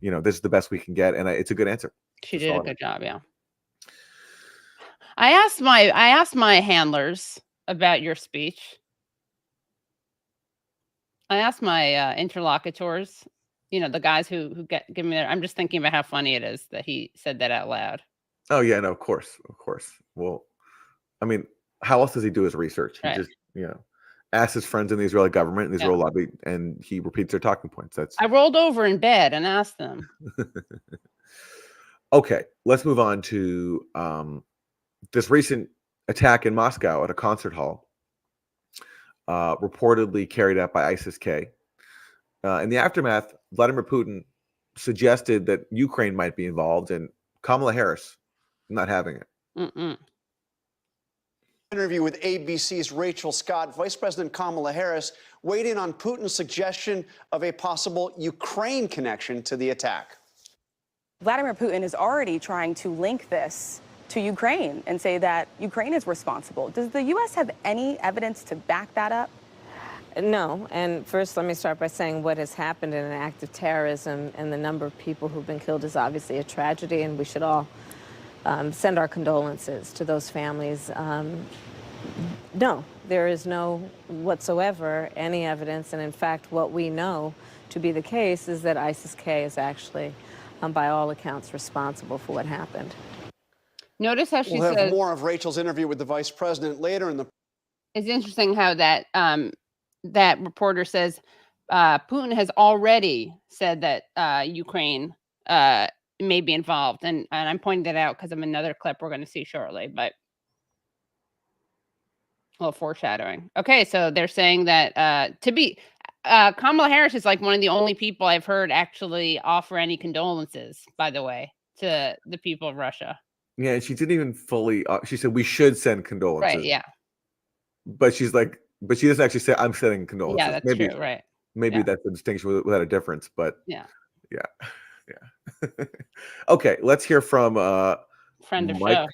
this is the best we can get, and it's a good answer. She did a good job. Yeah. I asked my handlers about your speech. I asked my interlocutors, the guys who give me their. I'm just thinking about how funny it is that he said that out loud. Oh yeah, no, of course. Well, I mean, how else does he do his research? He just, asks his friends in the Israeli government and the Israeli lobby, and he repeats their talking points. I rolled over in bed and asked them. Okay, let's move on to this recent attack in Moscow at a concert hall, reportedly carried out by ISIS-K. In the aftermath, Vladimir Putin suggested that Ukraine might be involved, and Kamala Harris not having it. Interview with ABC's Rachel Scott, Vice President Kamala Harris weighed in on Putin's suggestion of a possible Ukraine connection to the attack. Vladimir Putin is already trying to link this to Ukraine and say that Ukraine is responsible. Does the U.S. have any evidence to back that up? No. And first, let me start by saying what has happened in an act of terrorism and the number of people who've been killed is obviously a tragedy, and we should all send our condolences to those families. No, there is no whatsoever any evidence. And in fact, what we know to be the case is that ISIS-K is actually, by all accounts, responsible for what happened. Notice how she We'll says have more of Rachel's interview with the vice president later in the. it's interesting how that that reporter says Putin has already said that Ukraine may be involved, and I'm pointing that out because of another clip we're going to see shortly, but a little foreshadowing. Okay, so they're saying that Kamala Harris is like one of the only people I've heard actually offer any condolences, by the way, to the people of Russia. Yeah, and she didn't even fully. She said we should send condolences. Right. Yeah. But she's like, but she doesn't actually say I'm sending condolences. Yeah, that's true. Right. Maybe Yeah. that's the distinction without a difference. But Yeah. yeah. Okay, let's hear from Friend of show.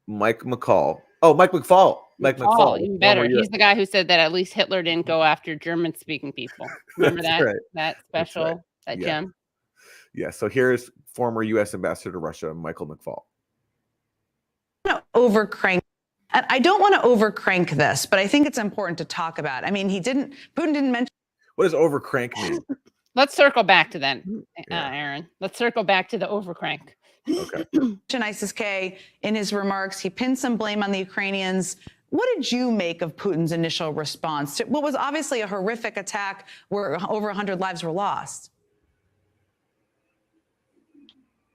Mike McCall. Oh, Mike McFaul. Mike McFaul. Even better. He's the guy who said that at least Hitler didn't go after German-speaking people. Remember That's that? right. That special, right. that Yeah. gem? Yeah, so here's former U.S. Ambassador to Russia, Michael McFaul. Overcrank. I don't want to overcrank this, but I think it's important to talk about. I mean, Putin didn't mention. What does overcrank mean? Let's circle back to that, Aaron. Let's circle back to the overcrank. Okay. ISIS-K in his remarks. He pinned some blame on the Ukrainians. What did you make of Putin's initial response to what was obviously a horrific attack where over 100 lives were lost?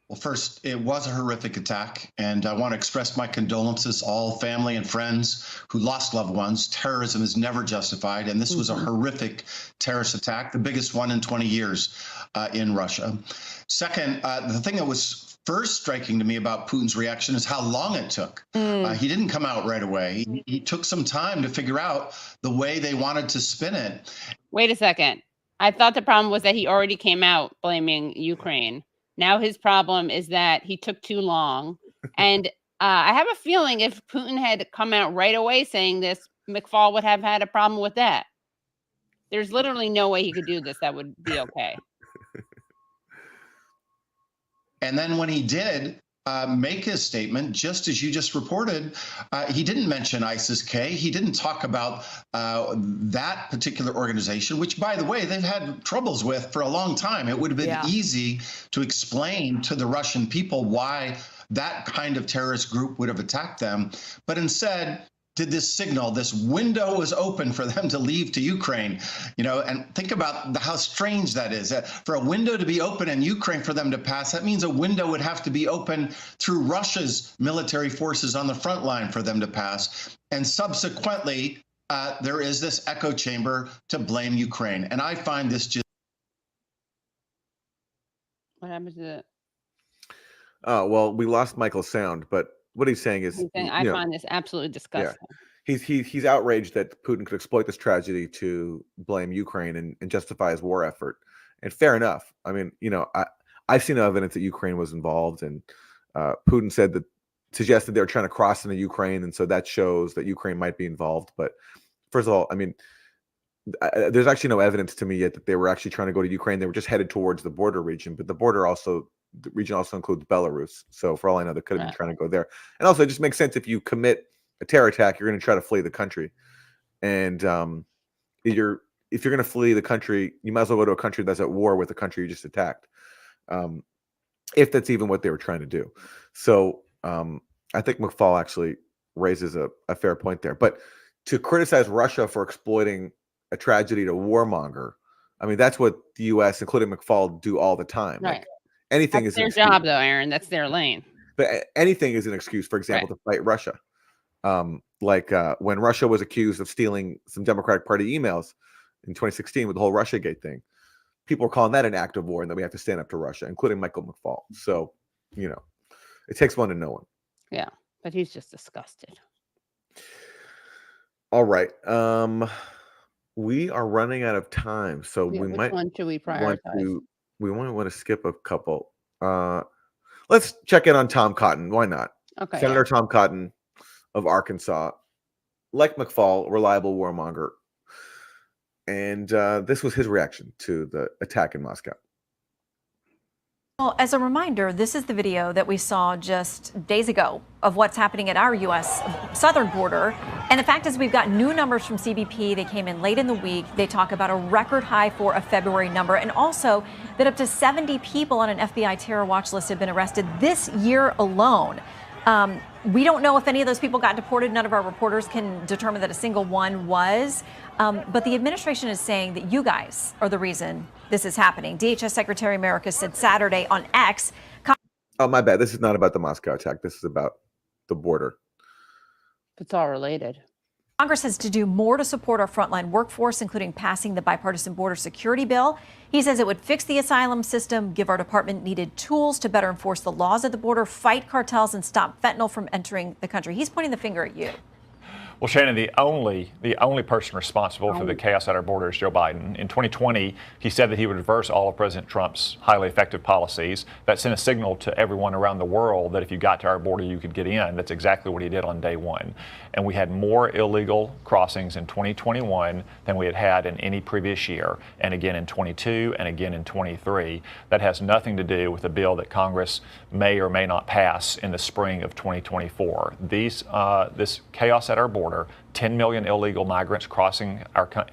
Well, first, it was a horrific attack, and I want to express my condolences to all family and friends who lost loved ones. Terrorism is never justified, and this was a horrific terrorist attack, the biggest one in 20 years in Russia. Second, the thing that was first striking to me about Putin's reaction is how long it took. He didn't come out right away. He took some time to figure out the way they wanted to spin it. Wait a second. I thought the problem was that he already came out blaming Ukraine. Now his problem is that he took too long. And I have a feeling if Putin had come out right away saying this, McFaul would have had a problem with that. There's literally no way he could do this that would be okay. And then when he did make his statement, just as you just reported, he didn't mention ISIS-K. He didn't talk about that particular organization, which, by the way, they've had troubles with for a long time. It would have been easy to explain to the Russian people why that kind of terrorist group would have attacked them. But instead, did this signal, this window was open for them to leave to Ukraine, and think about how strange that is. For a window to be open in Ukraine for them to pass, that means a window would have to be open through Russia's military forces on the front line for them to pass. And subsequently, there is this echo chamber to blame Ukraine. And I find this just. What happened to it? Oh, well, we lost Michael's sound, but what he's saying is, I find this absolutely disgusting. Yeah. He's outraged that Putin could exploit this tragedy to blame Ukraine and justify his war effort. And fair enough. I mean, I've seen no evidence that Ukraine was involved, and Putin suggested they were trying to cross into Ukraine, and so that shows that Ukraine might be involved. But first of all, I mean, there's actually no evidence to me yet that they were actually trying to go to Ukraine. They were just headed towards the border region, but the region also includes Belarus. So for all I know, they could have been trying to go there. And also, it just makes sense if you commit a terror attack, you're going to try to flee the country. And if you're going to flee the country, you might as well go to a country that's at war with the country you just attacked, if that's even what they were trying to do. So I think McFaul actually raises a fair point there. But to criticize Russia for exploiting a tragedy to warmonger, I mean, that's what the U.S., including McFaul, do all the time. Right. Like, anything That's is their job, though, Aaron. That's their lane. But anything is an excuse, for example, to fight Russia. When Russia was accused of stealing some Democratic Party emails in 2016 with the whole Russiagate thing, people were calling that an act of war and that we have to stand up to Russia, including Michael McFaul. So, it takes one to know one. Yeah, but he's just disgusted. All right. We are running out of time, so Yeah, we which might one should we prioritize? we might want to skip a couple. Let's check in on Tom Cotton. Why not? Okay. Senator Tom Cotton of Arkansas, like McFaul, reliable warmonger. And this was his reaction to the attack in Moscow. Well, as a reminder, this is the video that we saw just days ago of what's happening at our U.S. southern border. And the fact is we've got new numbers from CBP. They came in late in the week. They talk about a record high for a February number, and also that up to 70 people on an FBI terror watch list have been arrested this year alone. We don't know if any of those people got deported. None of our reporters can determine that a single one was. But the administration is saying that you guys are the reason this is happening. DHS Secretary Mayorkas said Saturday on X. Oh, my bad. This is not about the Moscow attack. This is about the border. It's all related. Congress has to do more to support our frontline workforce, including passing the bipartisan border security bill. He says it would fix the asylum system, give our department needed tools to better enforce the laws at the border, fight cartels, and stop fentanyl from entering the country. He's pointing the finger at you. Well, Shannon, the only person responsible for the chaos at our border is Joe Biden. In 2020, he said that he would reverse all of President Trump's highly effective policies. That sent a signal to everyone around the world that if you got to our border, you could get in. That's exactly what he did on day one. And we had more illegal crossings in 2021 than we had had in any previous year, and again in 22 and again in 23. That has nothing to do with the bill that Congress may or may not pass in the spring of 2024. This chaos at our border, 10 million illegal migrants crossing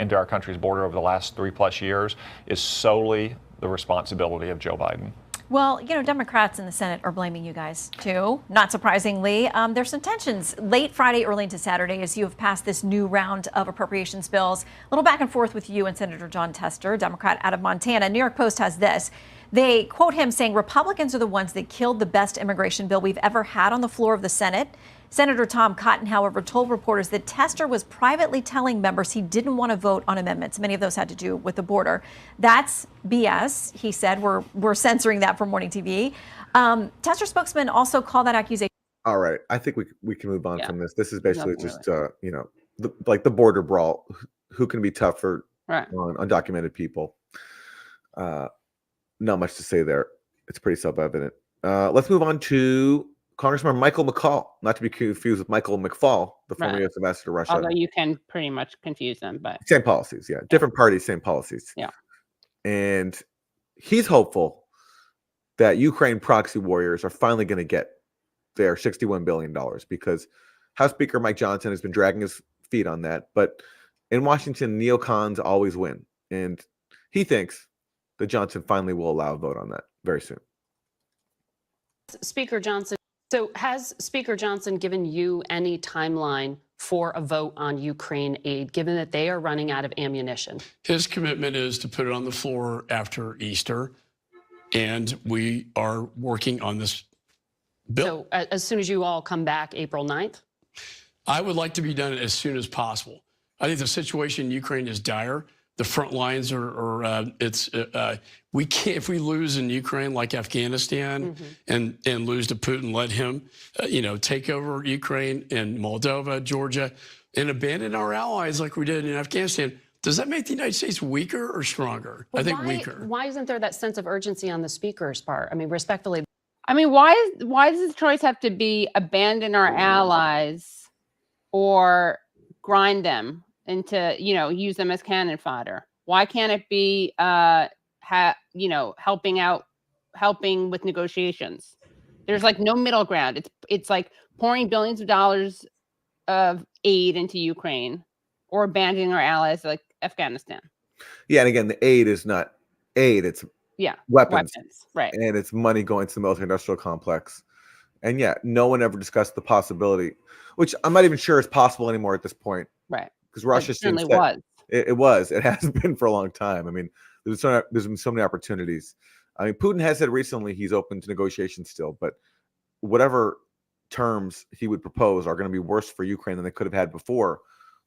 into our country's border over the last 3+ years, is solely the responsibility of Joe Biden. Well, you know, Democrats in the Senate are blaming you guys, too. Not surprisingly, there's some tensions late Friday, early into Saturday, as you have passed this new round of appropriations bills. A little back and forth with you and Senator Jon Tester, Democrat out of Montana. New York Post has this. They quote him saying, Republicans are the ones that killed the best immigration bill we've ever had on the floor of the Senate. Senator Tom Cotton, however, told reporters that Tester was privately telling members he didn't want to vote on amendments. Many of those had to do with the border. That's BS, he said. We're censoring that from Mourning TV. Tester spokesman also called that accusation. All right. I think we can move on from this. This is basically just, like the border brawl. Who can be tougher on undocumented people? Not much to say there. It's pretty self-evident. Let's move on to Congressman Michael McCall, not to be confused with Michael McFaul, the former U.S. ambassador to Russia. Although you can pretty much confuse them, but same policies, yeah. Different parties, same policies. Yeah. And he's hopeful that Ukraine proxy warriors are finally going to get their $61 billion because House Speaker Mike Johnson has been dragging his feet on that. But in Washington, neocons always win. And he thinks that Johnson finally will allow a vote on that very soon. Speaker Johnson. So has Speaker Johnson given you any timeline for a vote on Ukraine aid, given that they are running out of ammunition? His commitment is to put it on the floor after Easter, and we are working on this bill. So as soon as you all come back April 9th? I would like to be done as soon as possible. I think the situation in Ukraine is dire. The front lines we can't, if we lose in Ukraine like Afghanistan and lose to Putin, let him, take over Ukraine and Moldova, Georgia, and abandon our allies like we did in Afghanistan. Does that make the United States weaker or stronger? Well, I think weaker. Why isn't there that sense of urgency on the speaker's part? I mean, respectfully. I mean, why does the choice have to be abandon our allies or grind them into, use them as cannon fodder? Why can't it be, helping with negotiations? There's like no middle ground. It's like pouring billions of dollars of aid into Ukraine or abandoning our allies like Afghanistan. Yeah, and again, the aid is not aid; it's weapons, right? And it's money going to the military-industrial complex. And yeah, no one ever discussed the possibility, which I'm not even sure is possible anymore at this point, right? Because Russia certainly was. It has been for a long time. I mean, there's been so many opportunities. I mean, Putin has said recently he's open to negotiations still, but whatever terms he would propose are going to be worse for Ukraine than they could have had before,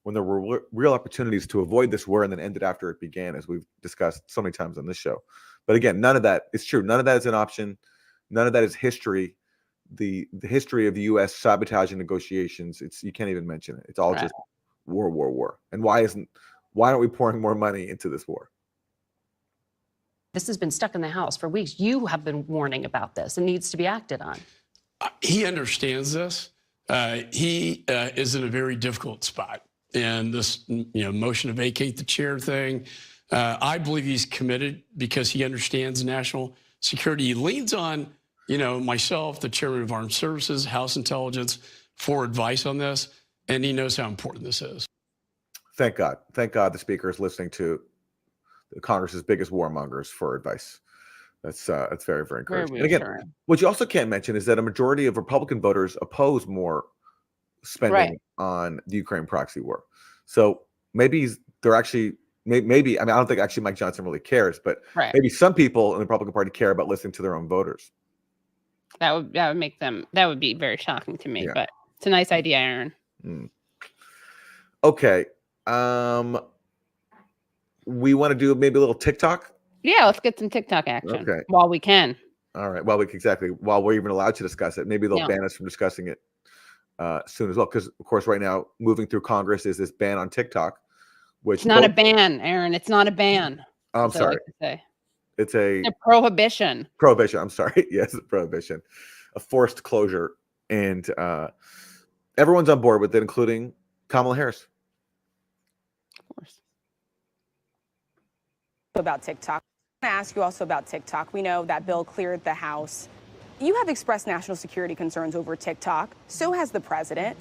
when there were real opportunities to avoid this war and then end it after it began, as we've discussed so many times on this show. But again, none of that is true. None of that is an option. None of that is history. The history of the U.S. sabotaging negotiations, you can't even mention it. It's all just war. And why aren't we pouring more money into this war? This has been stuck in the House for weeks. You have been warning about this and needs to be acted on. He understands this. He is in a very difficult spot. And this, motion to vacate the chair thing, I believe he's committed because he understands national security. He leans on, myself, the chairman of Armed Services, House Intelligence, for advice on this, and he knows how important this is. Thank God. Thank God the speaker is listening to Congress's biggest warmongers for advice. That's very, very encouraging. And again, what you also can't mention is that a majority of Republican voters oppose more spending on the Ukraine proxy war. So maybe they're actually, maybe, I mean, I don't think actually Mike Johnson really cares, but maybe some people in the Republican Party care about listening to their own voters. That would make them, that would be very shocking to me, but it's a nice idea, Aaron. Okay. We want to do maybe a little TikTok. Yeah, let's get some TikTok action while we can. All right. Well, while we're even allowed to discuss it, maybe they'll ban us from discussing it soon as well. Because of course, right now, moving through Congress is this ban on TikTok, which it's not a ban, Aaron. It's not a ban. Oh, I'm sorry. It's a prohibition. Prohibition. I'm sorry. Yes, a prohibition, a forced closure, and everyone's on board with it, including Kamala Harris. Of course. About TikTok. I want to ask you also about TikTok. We know that bill cleared the House. You have expressed national security concerns over TikTok. So has the president.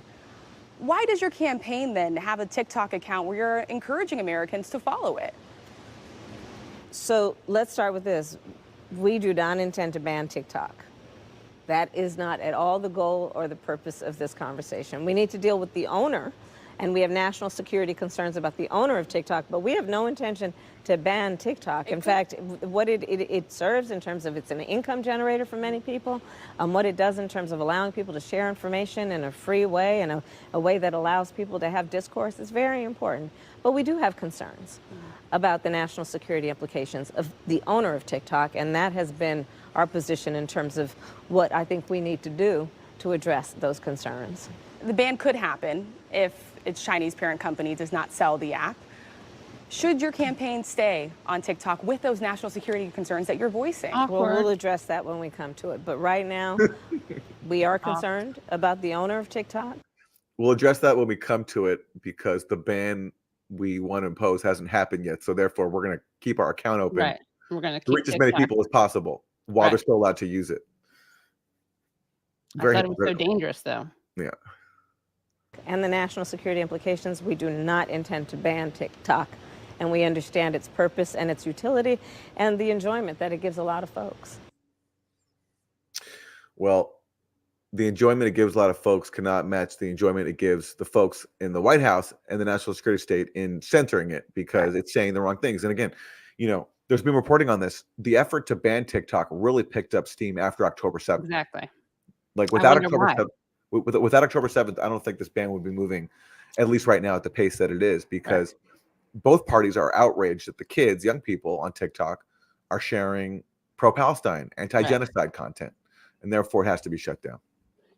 Why does your campaign then have a TikTok account where you're encouraging Americans to follow it? So let's start with this. We do not intend to ban TikTok. That is not at all the goal or the purpose of this conversation. We need to deal with the owner, and we have national security concerns about the owner of TikTok, but we have no intention to ban TikTok. In fact, what it serves in terms of it's an income generator for many people, what it does in terms of allowing people to share information in a free way and a way that allows people to have discourse is very important. But we do have concerns about the national security implications of the owner of TikTok, and that has been our position in terms of what I think we need to do to address those concerns. The ban could happen if its Chinese parent company does not sell the app. Should your campaign stay on TikTok with those national security concerns that you're voicing? Well, we'll address that when we come to it. But right now, we are concerned about the owner of TikTok. We'll address that when we come to it because the ban we want to impose hasn't happened yet. So therefore, we're going to keep our account open. Right. We're going to reach as many people as possible while they're still allowed to use it. I thought it was so dangerous, though. Yeah. And the national security implications, we do not intend to ban TikTok. And we understand its purpose and its utility and the enjoyment that it gives a lot of folks. Well, the enjoyment it gives a lot of folks cannot match the enjoyment it gives the folks in the White House and the national security state in censoring it because it's saying the wrong things. And again, there's been reporting on this. The effort to ban TikTok really picked up steam after October 7th. Exactly. Like without October 7th, without October 7th, I don't think this ban would be moving, at least right now, at the pace that it is, because both parties are outraged that the kids, young people on TikTok, are sharing pro-Palestine, anti-genocide content, and therefore it has to be shut down.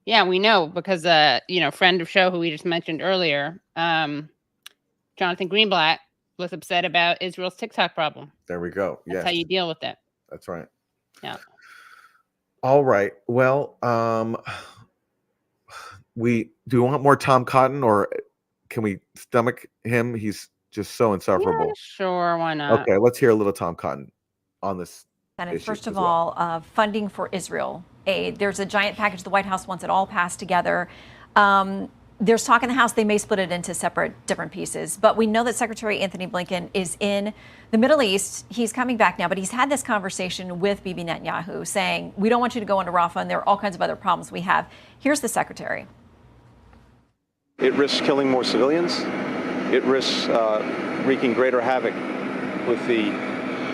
Yeah, we know because friend of show who we just mentioned earlier, Jonathan Greenblatt, was upset about Israel's TikTok problem. There we go. That's how you deal with it. That's right. Yeah. All right. Well, do we want more Tom Cotton, or can we stomach him? He's just so insufferable. Yeah, sure, why not? Okay, let's hear a little Tom Cotton on this. And first of all, funding for Israel aid. There's a giant package. The White House wants it all passed together. There's talk in the House they may split it into different pieces. But we know that Secretary Anthony Blinken is in the Middle East. He's coming back now, but he's had this conversation with Bibi Netanyahu saying, we don't want you to go into Rafah, and there are all kinds of other problems we have. Here's the secretary. It risks killing more civilians. It risks wreaking greater havoc with the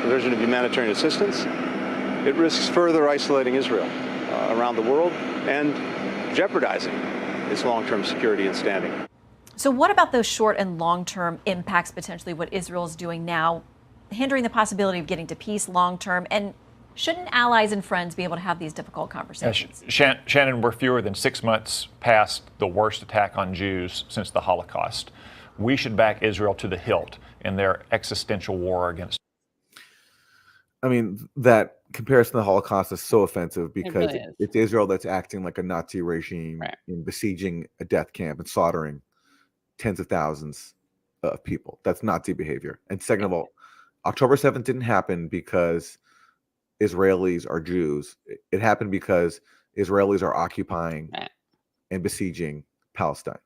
provision of humanitarian assistance. It risks further isolating Israel around the world and jeopardizing its long-term security and standing. So what about those short and long-term impacts, potentially what Israel is doing now, hindering the possibility of getting to peace long-term? And shouldn't allies and friends be able to have these difficult conversations? Shannon, we're fewer than 6 months past the worst attack on Jews since the Holocaust. We should back Israel to the hilt in their existential war against. I mean, that comparison to the Holocaust is so offensive because really is. it's Israel that's acting like a Nazi regime Right. in besieging a death camp and slaughtering tens of thousands of people. That's Nazi behavior. And second of all, October 7th didn't happen because Israelis are Jews. It happened because Israelis are occupying and besieging Palestine.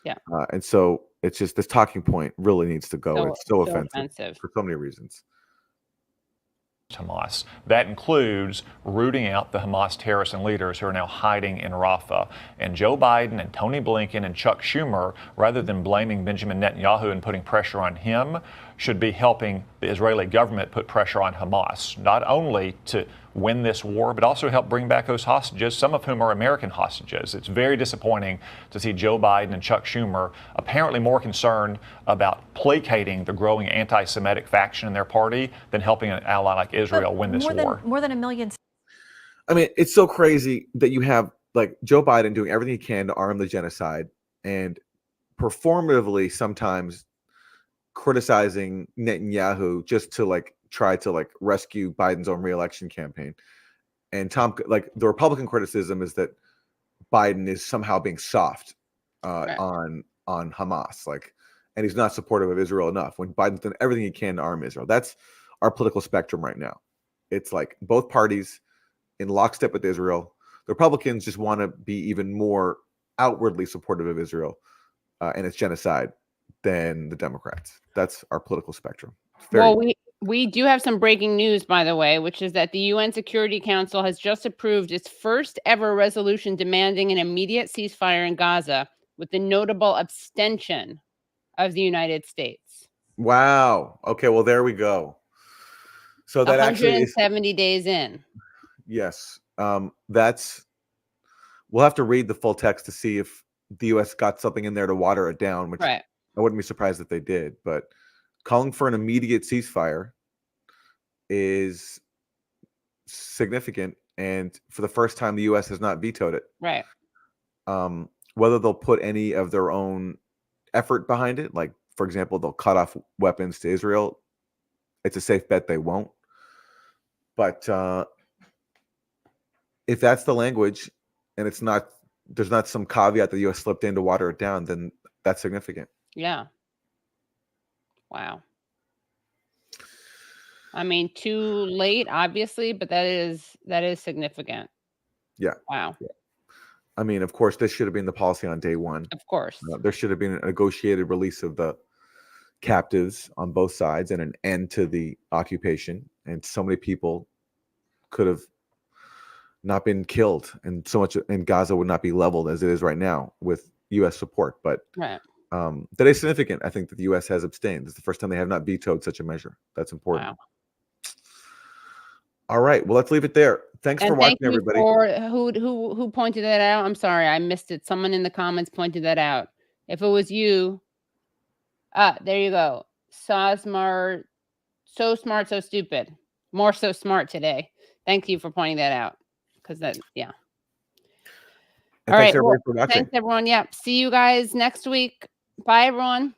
Yeah. And so it's just this talking point really needs to go. It's so offensive for so many reasons. Hamas. That includes rooting out the Hamas terrorists and leaders who are now hiding in Rafah. And Joe Biden and Tony Blinken and Chuck Schumer, rather than blaming Benjamin Netanyahu and putting pressure on him, should be helping the Israeli government put pressure on Hamas, not only to win this war, but also help bring back those hostages, some of whom are American hostages. It's very disappointing to see Joe Biden and Chuck Schumer apparently more concerned about placating the growing anti-Semitic faction in their party than helping an ally like Israel win this war. More than 1 million. I mean, it's so crazy that you have like Joe Biden doing everything he can to arm the genocide and performatively sometimes criticizing Netanyahu just to like try to like rescue Biden's own reelection campaign. And the Republican criticism is that Biden is somehow being soft on Hamas, and he's not supportive of Israel enough when Biden's done everything he can to arm Israel. That's our political spectrum right now. It's like both parties in lockstep with Israel. The Republicans just want to be even more outwardly supportive of Israel and its genocide than the Democrats. That's our political spectrum. Well, we do have some breaking news, by the way, which is that the UN Security Council has just approved its first ever resolution demanding an immediate ceasefire in Gaza, with the notable abstention of the United States. Wow. Okay, well, there we go. So that actually is 170 days in. Yes. We'll have to read the full text to see if the U.S. got something in there to water it down, which I wouldn't be surprised if they did. But calling for an immediate ceasefire is significant, and for the first time, the U.S. has not vetoed it. Right. Whether they'll put any of their own effort behind it, like, for example, they'll cut off weapons to Israel, it's a safe bet they won't. But if that's the language, and there's not some caveat that the U.S. slipped in to water it down, then that's significant. Yeah. Wow. I mean, too late, obviously, but that is significant. Yeah. Wow. Yeah. I mean, of course, this should have been the policy on day one. Of course. There should have been a negotiated release of the captives on both sides and an end to the occupation. And so many people could have not been killed, and so much in Gaza would not be leveled as it is right now with U.S. support. But that is significant. I think that the U.S. has abstained. It's the first time they have not vetoed such a measure. That's important. Wow. All right. Well, let's leave it there. Thanks for watching, everybody. Who pointed that out? I'm sorry, I missed it. Someone in the comments pointed that out. If it was you, there you go. So smart, so stupid. More so smart today. Thank you for pointing that out. Because that, yeah. And all right. For watching. Thanks, everyone. Yeah. See you guys next week. Bye, everyone.